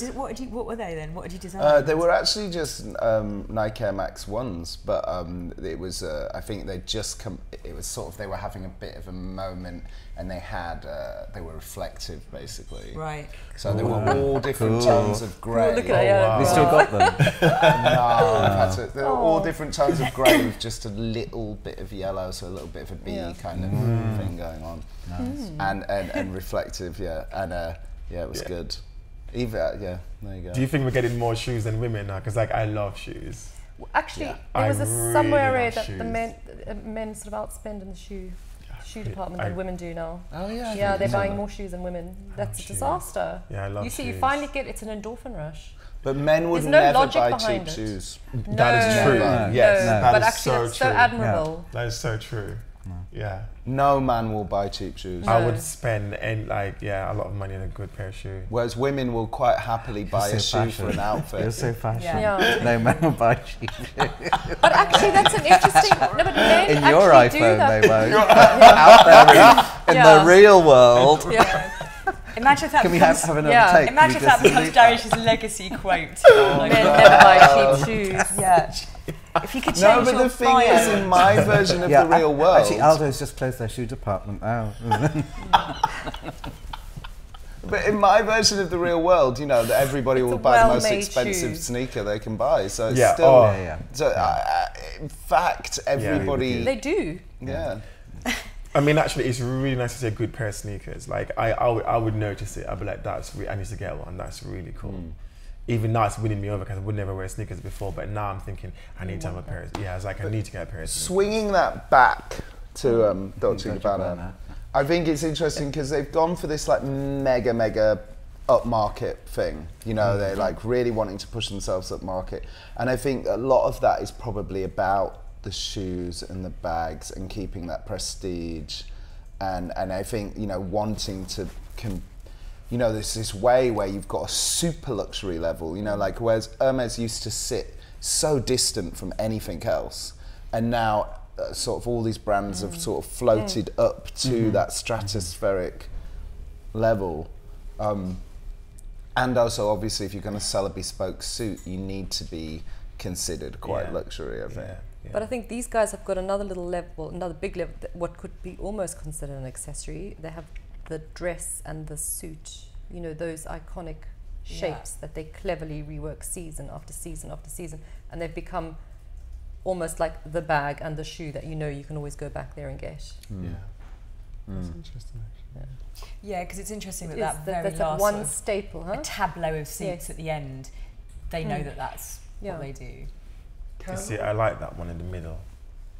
were they then? What did you design? They were actually just Nike Air Max 1s, but it was, I think they just come, it was sort of, they were having a bit of a moment, and they had, they were reflective basically. Right. So they were all different Cool. tones of grey. Look at that. We still got them. They were all different tones of grey with just a little bit of yellow, so a little bit of a bee kind of thing going on. Nice. And reflective, yeah. And yeah, it was good. Yeah, there you go. Do you think we're getting more shoes than women now? Because like I love shoes. Actually, Yeah. there was somewhere really love that the shoes. men sort of outspend in the shoe really- department than women do now. Oh yeah. Yeah, they're yeah. buying more shoes than women. That's a shoes. disaster. Yeah, I love You see, you shoes. finally it's an endorphin rush. But men would no never logic buy behind cheap it. shoes. That is No, true. no, Yes, no, that but is actually so that's so true. admirable. That is so true. Yeah. No man will buy cheap shoes. No. I would spend a lot of money on a good pair of shoes. Whereas women will quite happily buy a shoe for an outfit. You're so fashion. Yeah. No man will buy cheap. But actually, that's an interesting. No, but men In your actually do iPhone, that. they won't. Out there in Yeah. the real world. Yeah. Imagine if that Can we becomes, have another Yeah. take? Can imagine we if that just becomes delete that? Dariosh's legacy quote. Men never buy cheap shoes. Yeah. If you could change No, but your the thing bio. is, in my version of the real world, Actually, Aldo's just closed their shoe department now. but in my version of the real world, you know, that everybody will a buy the most well-made expensive shoe. sneaker they can buy. So it's Yeah, still. oh. Yeah. So in fact, everybody. They do. Yeah. I mean, actually, it's really nice to see a good pair of sneakers. Like, I would notice it. I'd be like, I need to get one. That's really cool. Even now, it's winning me over because I would never wear sneakers before. But now I'm thinking, I need to have a pair of, I was like, I need to get a pair of sneakers. Swinging that back to Dolce Dolce Gabbana, Gabbana. I think it's interesting because they've gone for this like mega upmarket thing. You know, they're like really wanting to push themselves upmarket, and I think a lot of that is probably about the shoes and the bags and keeping that prestige, and I think, you know, wanting to you know, there's this way where you've got a super luxury level, you know, like whereas Hermes used to sit so distant from anything else, and now sort of all these brands have sort of floated up to that stratospheric level. And also, obviously, if you're going to sell a bespoke suit, you need to be considered quite luxury, I think. Yeah. But I think these guys have got another little level, another big level, what could be almost considered an accessory. They have the dress and the suit, you know, those iconic shapes that they cleverly rework season after season after season, and they've become almost like the bag and the shoe that you know you can always go back there and get. That's interesting, actually. Yeah, because it's interesting It that is, very that's last like one sort of staple, huh? a tableau of suits Yes. at the end. They know that that's what they do. You see, I like that one in the middle.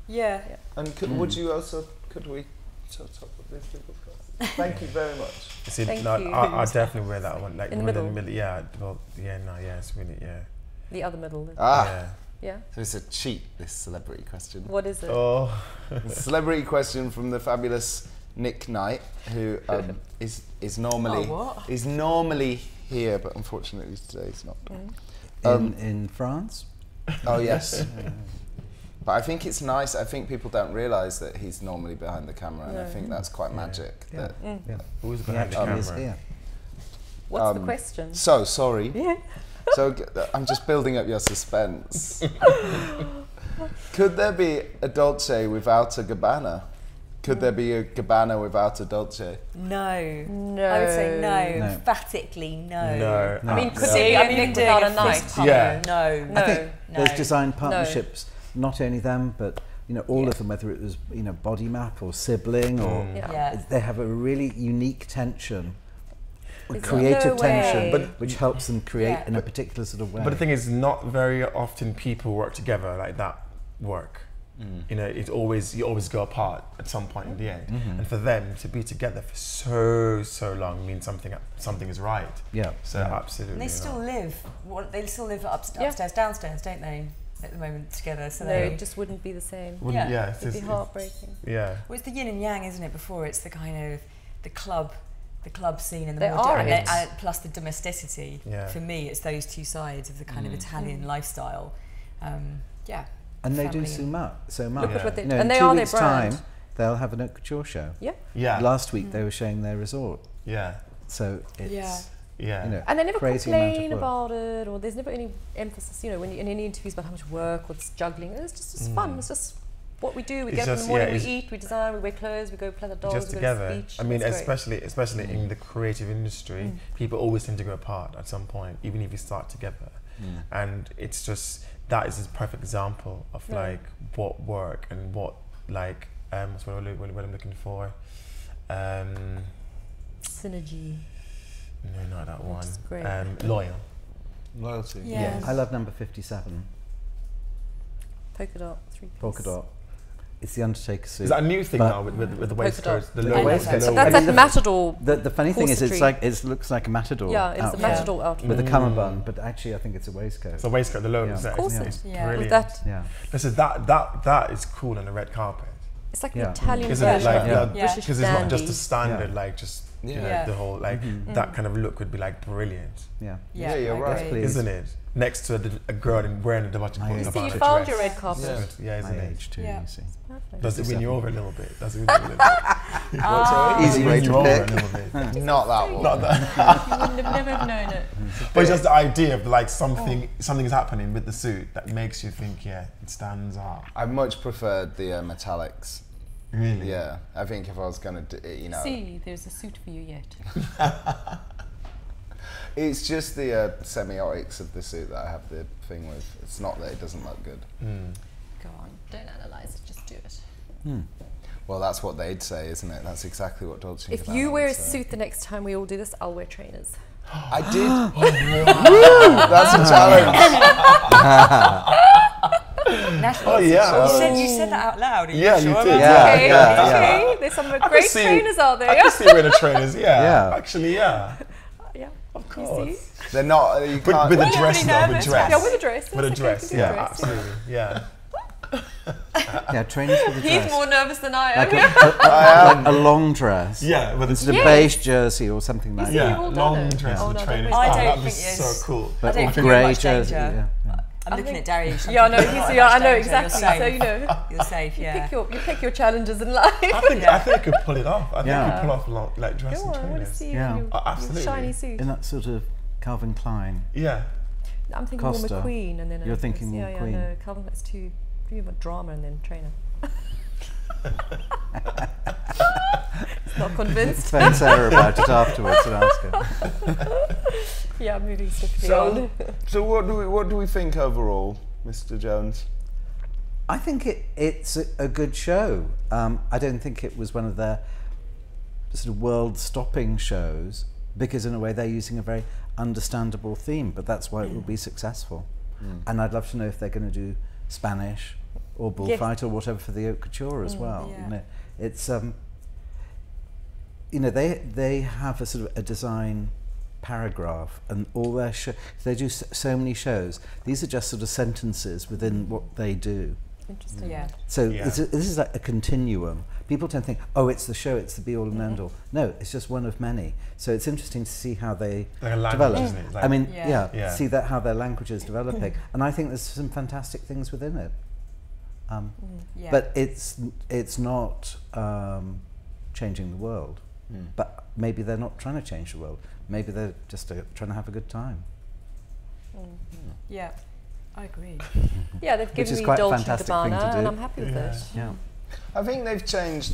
Yeah. And would you also, could we top of this people's questions? Thank you very much. You see, Thank no, you. I definitely wear that one, like In the one middle? in the middle. Yeah, well, it's really, The other middle. Ah, Yeah. so it's a cheat, this celebrity question. What is it? Oh, Celebrity question from the fabulous Nick Knight, who is normally is normally here, but unfortunately today he's not. In France? Oh yes. But I think it's nice. I think people don't realise that he's normally behind the camera, and I think that's quite magic. That who's He behind the actually is camera? here. What's the question? So sorry. Yeah. So I'm just building up your suspense. Could there be a Dolce without a Gabbana? Could there be a Gabbana without a Dolce? No. No. I would say no. No. Emphatically no. No. I mean, could See, there I'm be a even Nick doing without a a night? fist pump. Yeah. No. No. I think No. there's design partnerships, not only them, but you know, all of them, whether it was, you know, Body Map or Sibling, or Yeah. they have a really unique tension, Is creative no way. tension, But- which helps them create Yeah. in a particular sort of way. But the thing is, not very often people work together like that. You know, you always go apart at some point in the end. And for them to be together for so long means something is right. yeah. So yeah. absolutely. And they still live. They still live upstairs, downstairs, don't they? At the moment together. So No, they. it just wouldn't be the same. Wouldn't- Yeah. it's It'd be just- heartbreaking. Yeah. Well, it's the yin and yang, isn't it? Before it's the kind of the club scene and the They more are and it. and plus the domesticity. Yeah. For me, it's those two sides of the kind of Italian lifestyle. Yeah. And they do family so much. Look at what they You know, and in they 2 are their weeks' brand. time, they'll have an haute couture show. Yeah. Yeah. Last week they were showing their resort, Yeah. so it's Yeah. you know, And they never crazy amount of complain work. about it, or there's never any emphasis, you know, when you, in any interviews about how much work or it's juggling. It's just it's fun. It's just what we do. We It's get up in just- the morning, yeah, we it's- eat, we design, we wear clothes, we go play the dogs, Just we together. go to the beach. I mean, It's great. especially in the creative industry, people always tend to go apart at some point, even if you start together. And it's just that is a perfect example of like what work and what like what's what I'm looking for. Synergy. No, not that one. That's great. Loyal. Loyalty. Yeah. I love number 57, Polka dot, 3-piece. polka dot. It's the Undertaker suit. Is that a new thing But- now with the Polka waistcoats? dot. The With low the waistcoats. low That's I mean, like Matador. The funny thing is, it's corsetry. like it looks like a matador. Yeah, it's a outfit Matador outfit. with a cummerbund, but actually I think it's a waistcoat. It's a waistcoat, the low Yeah. set. Corset. It's Yeah. brilliant. With that, Yeah. Listen, that is cool on the red carpet. it's like Yeah. the Italian Isn't it version like of Yeah. the Yeah. British because it's not just dandy. a standard Yeah. like just you know Yeah. the whole like that kind of look would be like brilliant, Yeah. Yeah, you're I right. agree. Please. isn't it? Next to a girl wearing a Dolce My age. So you Gabbana found dress. your red carpet. Yeah. Isn't My it? age too, Yeah. you see. Perfect. Does it win you over a little bit? Does it win you over a little bit? Easy way Win you to over a pick. little bit. Not that one. Not that. You wouldn't have never have known it. But just the idea of like something is happening with the suit that makes you think, yeah, it stands out. I much preferred the metallics. Really? Yeah, I think if I was gonna do, you know, See, there's a suit for you yet. it's just the semiotics of the suit that I have the thing with. It's not that it doesn't look good. Go on, don't analyse it, just do it. Well, that's what they'd say, isn't it? That's exactly what Dolce If Gabbana you wear a would say. suit the next time we all do this, I'll wear trainers. I did. That's a challenge. Natalie, Oh, yeah. You said that out loud. Are Yeah, you sure did. about Yeah, Okay, yeah, okay. There's some I can great see- trainers out there. I can see you in the trainers. Yeah. Yeah. Actually, yeah. Yeah, Of you course. see? They're not. You can't. With a Well, you're dress, really though. With nervous, dress. Yeah, with a dress. With a that's okay, dress. with a Yeah, dress. absolutely. Yeah. Yeah, trainers with a dress. He's more nervous than I am. Like a long dress. Yeah, with It's a beige jersey or something like that. Yeah. yeah, You've all done long it. dress Oh, with no, trainers. don't I don't That'd be think so it's- cool. I don't Or think grey you're much jersey. danger. Yeah. I'm looking at Daryoush. Yeah, I know. I know You're exactly. safe. So you know, You're safe, yeah. you pick your challenges in life. I think I could pull it off. I think I Yeah. could pull off long, like dress Go and on, I want to trainers. see Yeah. you in your Absolutely. shiny suit. In that sort of Calvin Klein. Yeah. I'm thinking Costa. more McQueen, and then You're thinking more yeah, McQueen. no, Calvin Klein's too much drama, and then trainer. Not convinced. Phone Sarah about it afterwards and ask her. Yeah, I'm moving swiftly on. So what do we think overall, Mr. Jones? I think it's a good show. I don't think it was one of their sort of world-stopping shows, because in a way they're using a very understandable theme, but that's why it will be successful. And I'd love to know if they're going to do Spanish or bullfight or whatever for the haute couture as well. yeah. You know, it's you know, they have a sort of a design paragraph, and all their they do so many shows. These are just sort of sentences within what they do. Interesting. Yeah. So Yeah. this is like a continuum. People tend to think, oh, it's the show, it's the be-all and end-all. No, it's just one of many. So it's interesting to see how they Like a language, develop. isn't it? Like, I mean, Yeah. Yeah. see that how their language is developing. And I think there's some fantastic things within it. Yeah. But it's not changing the world. But maybe they're not trying to change the world. Maybe they're just trying to have a good time. Yeah, I agree. Yeah, they've Which given is me quite a Dolce fantastic thing to Gabbana, do. and I'm happy with Yeah. it. Yeah. I think they've changed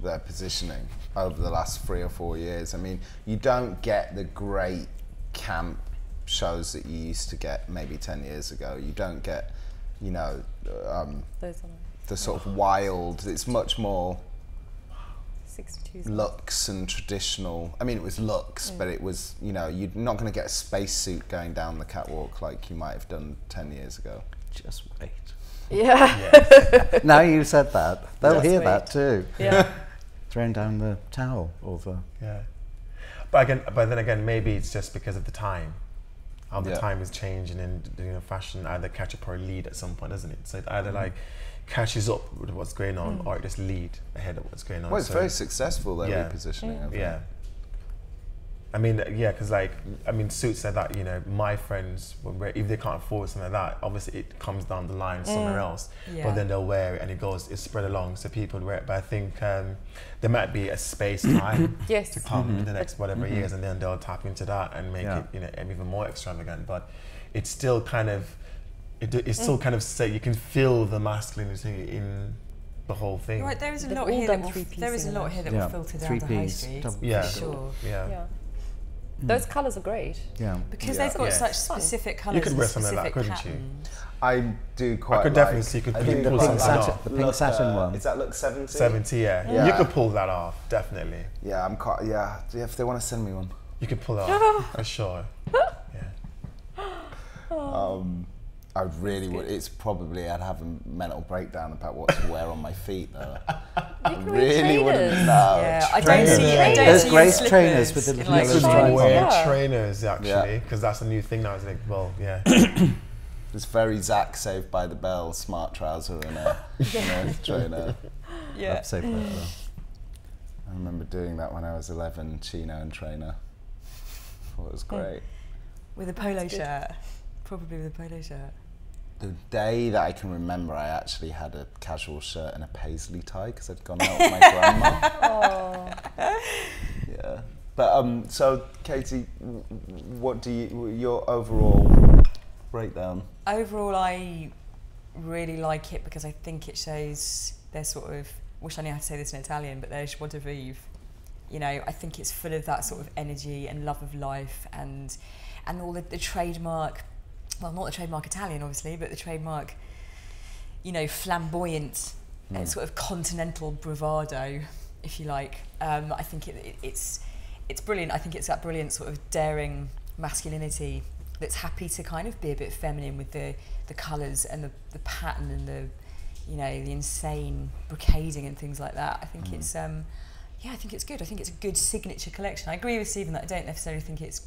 their positioning over the last 3 or 4 years. I mean, you don't get the great camp shows that you used to get maybe 10 years ago. You don't get, you know, Those are the sort of wild. It's much more 62s. looks and traditional. I mean, it was looks, but it was, you know, you're not going to get a spacesuit going down the catwalk like you might have done 10 years ago. Just wait. Yeah. Now you said that, they'll Just hear wait. that too. Yeah. Throwing down the towel or the... Yeah. But then again, maybe it's just because of the time. How the Yeah. time is changing, and you know, fashion either catch up or lead at some point, doesn't it? So it either like catches up with what's going on, or it just lead ahead of what's going on. Well, it's So, very successful, their Yeah. repositioning. I think. yeah. I mean, yeah, because like, I mean, suits like that, you know, my friends, if they can't afford something like that, obviously it comes down the line somewhere else, Yeah. but then they'll wear it and it's spread along, so people wear it. But I think there might be a space time Yes. to come in the next whatever years, and then they'll tap into that and make Yeah. it, you know, even more extravagant. But it's still kind of, it's still kind of say you can feel the masculinity in the whole thing. Right, there is a They've lot all here done that will, three-piece there is a lot here that Yeah. will filter down to high Three-piece, street. double Yeah. For sure. Yeah. Those colours are great. Yeah. Because Yeah. they've got Yeah. such specific colours could and wear something like specific that, couldn't you? patterns. I do quite. I could definitely see you could I pull think the the pink pink satin- satin, the pink satin one. Is that look 70? 70, yeah. Yeah. You could pull that off, definitely. Yeah, I'm quite. Yeah, if they want to send me one. You could pull it off, for sure. Yeah. I really would. It's probably I'd have a mental breakdown about what to wear on my feet though. You can wear Really wouldn't trainers. know. Yeah, I don't Trainers. see. I don't Those see grey you in trainers slippers with the in, little like, yellow You could stripes. wear Yeah. trainers actually, Yeah. because that's a new thing now. It's like, well, yeah. It's very Zach Saved by the Bell, smart trouser and a trainer. Yeah. I'd say that, though. I remember doing that when I was 11, chino and trainer. Thought it was great. With a polo good. shirt. Probably with a polo shirt. The day that I can remember, I actually had a casual shirt and a paisley tie because I'd gone out with my grandma. Oh. Yeah. But so Katie, what do your overall breakdown? Overall, I really like it because I think it shows their sort of, wish I knew how to say this in Italian, but their joie de vivre. You know, I think it's full of that sort of energy and love of life and all the trademark, well, not the trademark Italian, obviously, but the trademark, you know, flamboyant, sort of continental bravado, if you like. I think it's brilliant. I think it's that brilliant sort of daring masculinity that's happy to kind of be a bit feminine with the colours and the pattern and the, you know, the insane brocading and things like that. I think it's, yeah, I think it's good. I think it's a good signature collection. I agree with Stephen that I don't necessarily think it's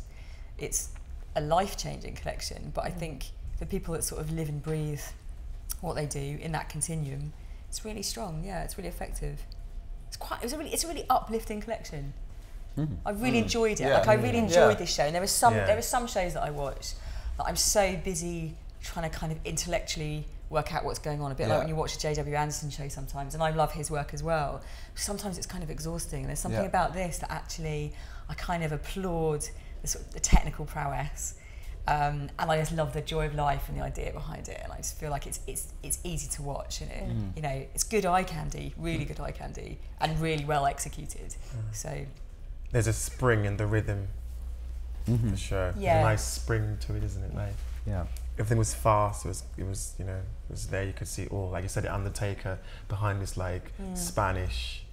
a life-changing collection, but I think for people that sort of live and breathe what they do in that continuum. It's really strong. Yeah, it's really effective. It's a really uplifting collection. I really enjoyed it. Yeah. Like I really enjoyed Yeah. this show. And there are some shows that I watch that I'm so busy trying to kind of intellectually work out what's going on. A bit like when you watch a J.W. Anderson show sometimes, and I love his work as well. Sometimes it's kind of exhausting. And there's something about this that actually I kind of applaud the technical prowess. And I just love the joy of life and the idea behind it, and I just feel like it's easy to watch, and you know, it's good eye candy, really good eye candy, and really well executed. So there's a spring in the rhythm, for sure. Yeah. There's a nice spring to it, isn't it? Like, Yeah. everything was fast. It was you know, it was there. You could see all, like you said, the Undertaker behind this like Spanish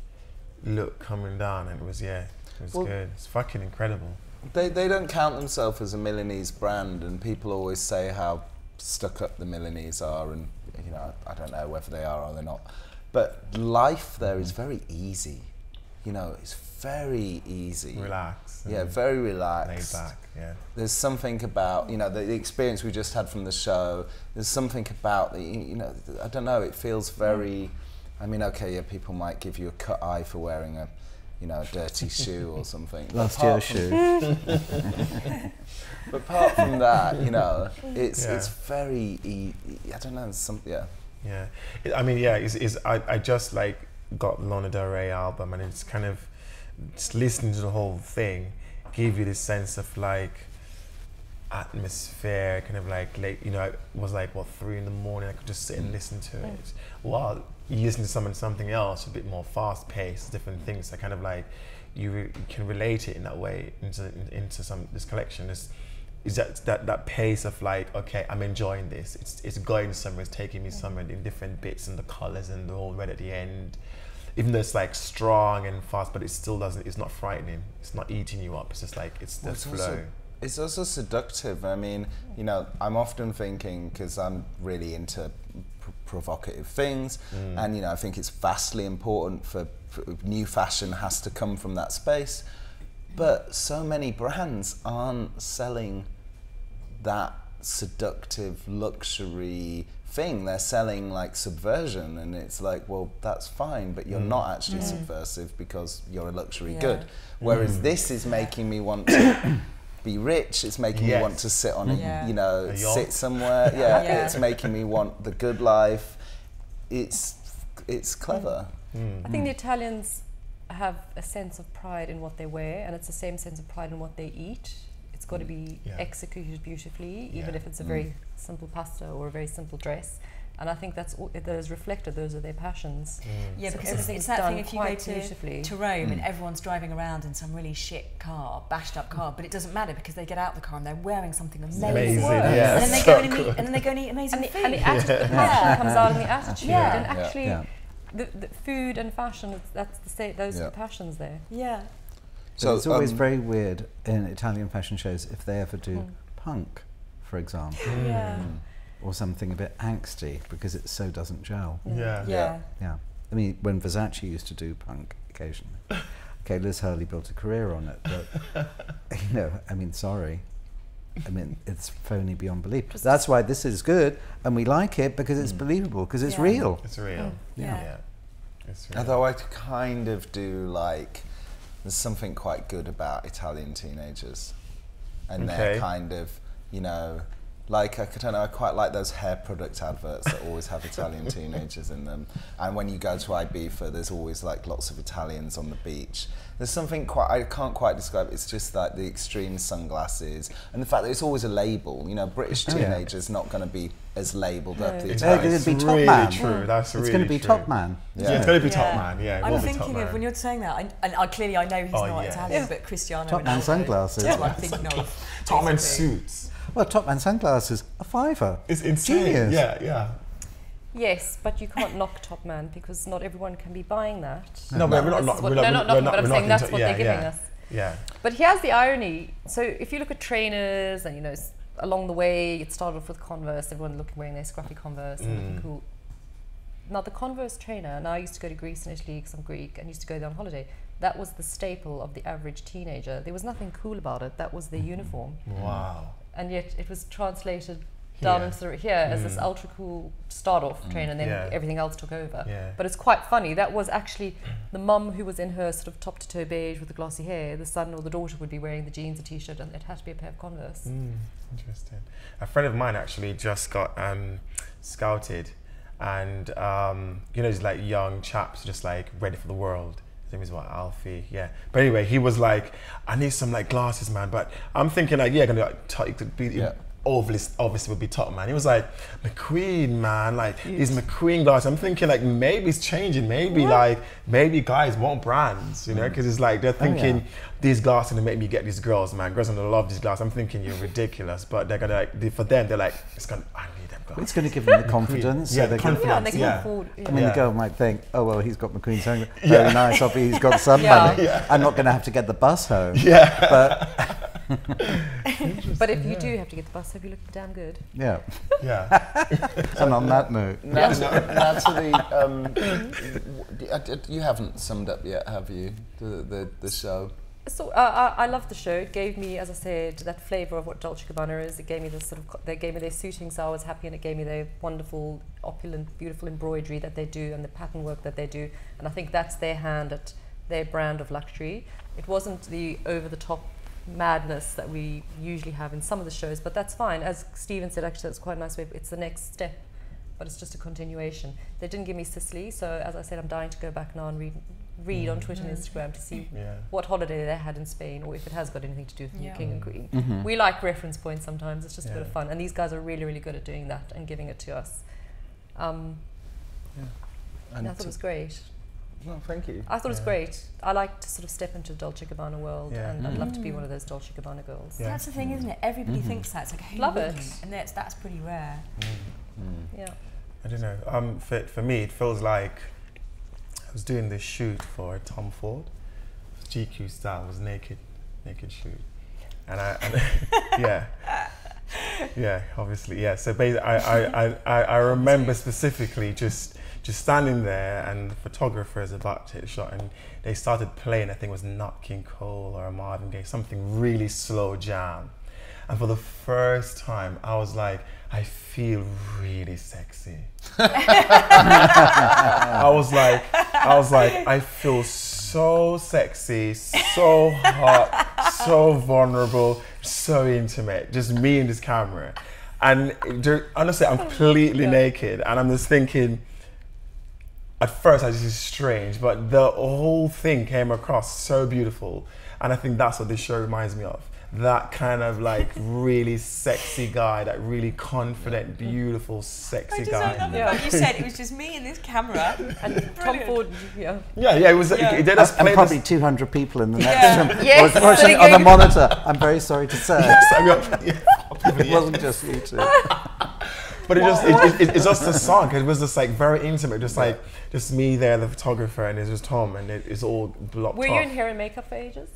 look coming down, and it was good. It's fucking incredible. They don't count themselves as a Milanese brand, and people always say how stuck up the Milanese are, and you know, I don't know whether they are or they're not. But life there is very easy. You know, it's very easy. Relaxed. Yeah, very relaxed. Laid back. Yeah. There's something about, you know, the experience we just had from the show. There's something about the, you know, I don't know. It feels very. I mean, okay, yeah, people might give you a cut eye for wearing a, you know, a dirty shoe or something. Last year's shoe. But apart from that, you know, it's very, I don't know, Yeah, I mean, yeah, I just like got the Lana Del Rey album, and it's kind of just listening to the whole thing gave you this sense of like atmosphere, kind of like late, you know, it was like 3 in the morning. I could just sit and listen to it. While you listen to something else, a bit more fast paced, different things. So kind of like you can relate it in that way into this collection. Is that pace of like, okay, I'm enjoying this. It's going somewhere. It's taking me somewhere in different bits, and the colors, and they're all red at the end. Even though it's like strong and fast, but it still doesn't. It's not frightening. It's not eating you up. It's just like it's the flow. It's also seductive. I mean, you know, I'm often thinking, because I'm really into provocative things, and you know, I think it's vastly important for new fashion has to come from that space. But so many brands aren't selling that seductive luxury thing. They're selling like subversion, and it's like, well, that's fine, but you're not actually subversive because you're a luxury good. Whereas this is making me want to be rich. It's making me want to sit on a, you know, sit somewhere. It's making me want the good life. It's clever. I think the Italians have a sense of pride in what they wear, and it's the same sense of pride in what they eat. It's got to be executed beautifully, even if it's a very simple pasta or a very simple dress. And I think that is reflected. Those are their passions. Yeah, so because it's that thing, if you go to Rome and everyone's driving around in some really shit car, bashed up car, but it doesn't matter because they get out of the car and they're wearing something amazing. Yeah. And then they go and eat amazing food. And the attitude, the passion comes out in the attitude. And actually, the food and fashion, those are the passions there. Yeah. So it's always very weird in Italian fashion shows if they ever do punk, for example. Or something a bit angsty, because it so doesn't gel. Yeah. I mean, when Versace used to do punk occasionally. Okay, Liz Hurley built a career on it, but you know, I mean, sorry. I mean, it's phony beyond belief. That's why this is good, and we like it because it's believable, because it's real. It's real. Yeah. It's real. Although I kind of do like, there's something quite good about Italian teenagers, and they're kind of, you know, like, I don't know, I quite like those hair product adverts that always have Italian teenagers in them. And when you go to Ibiza, there's always like lots of Italians on the beach. There's something I can't quite describe. It's just like the extreme sunglasses and the fact that it's always a label. You know, British teenagers not going to be as labeled up. The It's going to be Top really Man. True. That's It's really going to be true. Top Man. Yeah, it's going to be Top Man. Yeah, it I'm will be thinking Top of, Man. when you're saying that, and clearly I know he's not Italian, but Cristiano Top Man Ronaldo. sunglasses. That's what I'm thinking of. Top Man basically. suits. Well, Top Man sunglasses, a $5. It's insane. Genius. Yeah. Yes, but you can't knock Top Man because not everyone can be buying that. No, but we're not knocking, but I'm saying that's what they're giving us. Yeah. But here's the irony. So if you look at trainers, and you know, along the way, it started off with Converse. Everyone wearing their scruffy Converse and looking cool. Now the Converse trainer, and I used to go to Greece and Italy because I'm Greek, and used to go there on holiday. That was the staple of the average teenager. There was nothing cool about it. That was their uniform. Wow. And yet it was translated down into here as this ultra cool start-off trainer, and then everything else took over. But it's quite funny. That was actually the mum who was in her sort of top to toe beige with the glossy hair. The son or the daughter would be wearing the jeans, a t-shirt, and it had to be a pair of Converse. Interesting. A friend of mine actually just got scouted, and you know, these like young chaps just like ready for the world. His name is what, Alfie? Yeah. But anyway, he was like, I need some like glasses, man. But I'm thinking like, yeah, gonna like, obviously would be top, man. He was like, McQueen, man, like these McQueen glasses. I'm thinking like maybe it's changing, maybe like maybe guys want brands, you know, because it's like they're thinking these glasses are gonna make me get these girls, man. Girls are gonna love these glasses. I'm thinking you're ridiculous, but they're gonna like for them they're like I need them glasses. It's going to give them the confidence. Yeah, so the confidence. Yeah, and they can afford. I mean, the girl might think, oh well, he's got McQueen, so very nice. Obviously, he's got some money. I'm not going to have to get the bus home. But if you do have to get the bus, have you looked damn good? Yeah. And on that note, Natalie, you haven't summed up yet, have you? The show. So I love the show. It gave me, as I said, that flavour of what Dolce Gabbana is. It gave me this sort of, they gave me their suiting, so I was happy, and it gave me their wonderful, opulent, beautiful embroidery that they do and the pattern work that they do. And I think that's their hand at their brand of luxury. It wasn't the over-the-top madness that we usually have in some of the shows, but that's fine. As Stephen said, actually, that's quite a nice way. It's the next step, but it's just a continuation. They didn't give me Sicily, so as I said, I'm dying to go back now and read on Twitter and Instagram to see what holiday they had in Spain, or if it has got anything to do with King and Queen. We like reference points sometimes. It's just a bit of fun, and these guys are really, really good at doing that and giving it to us. And I thought it was great. No, thank you. I thought it was great. I like to sort of step into the Dolce Gabbana world, and I'd love to be one of those Dolce Gabbana girls. That's the thing, isn't it? Everybody thinks that. It's like, who Love wouldn't? it. And that's pretty rare. Yeah. I don't know. For me, it feels like I was doing this shoot for Tom Ford, GQ style. It was naked shoot, and obviously, So basically, I remember specifically just standing there, and the photographer is about to take the shot, and they started playing, I think it was Nat King Cole or a Marvin Gaye, something really slow jam. And for the first time, I was like, I feel really sexy. I was like, I feel so sexy, so hot, so vulnerable, so intimate, just me and this camera. And honestly, I'm completely naked, and I'm just thinking, at first I just, it's strange, but the whole thing came across so beautiful. And I think that's what this show reminds me of. That kind of like really sexy guy, that really confident, beautiful, sexy guy. I love the fact you said it was just me and this camera. And Tom Ford, it was. It did us and play probably this. 200 people in the next room Yes, watching on the monitor. I'm very sorry to say. It It wasn't just you two. But it's just the song. It was just like very intimate, just me there, the photographer, and it's just Tom, and it's all blocked off. Were you in hair and makeup for ages?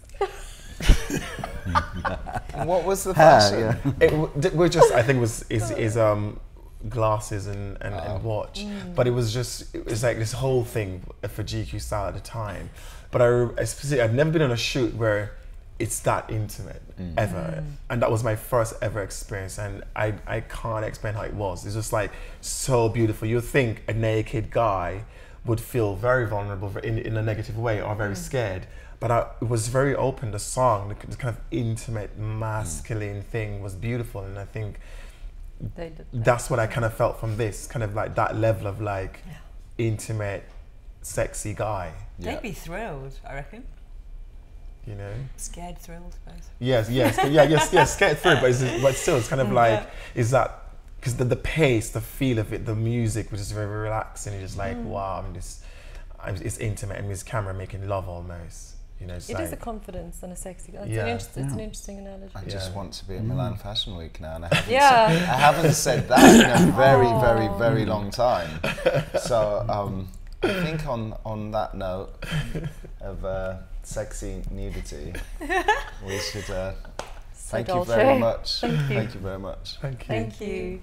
What was the fashion? It was just, I think it was glasses and watch, but it was like this whole thing for GQ style at the time. But I've never been on a shoot where it's that intimate ever, and that was my first ever experience, and I can't explain how it was. It's just like so beautiful. You'd think a naked guy would feel very vulnerable in a negative way, or very scared, but it was very open. The song, the kind of intimate masculine thing was beautiful, and I think that's what I kind of felt from this, kind of like that level of like intimate, sexy guy. They'd be thrilled, I reckon. You know, scared, thrilled, both. Yes, scared, thrilled, but still, it's kind of like, is that because the pace, the feel of it, the music was just very relaxing. You're just like, wow, it's intimate, and this camera making love almost. You know, it is a confidence and a sexy guy. It's an interesting analogy. I just want to be at Milan Fashion Week now, and I haven't said that in a very, very, very long time. So I think on that note of sexy nudity, we should thank you very much. Thank you. Thank you very much. Thank you. Thank you.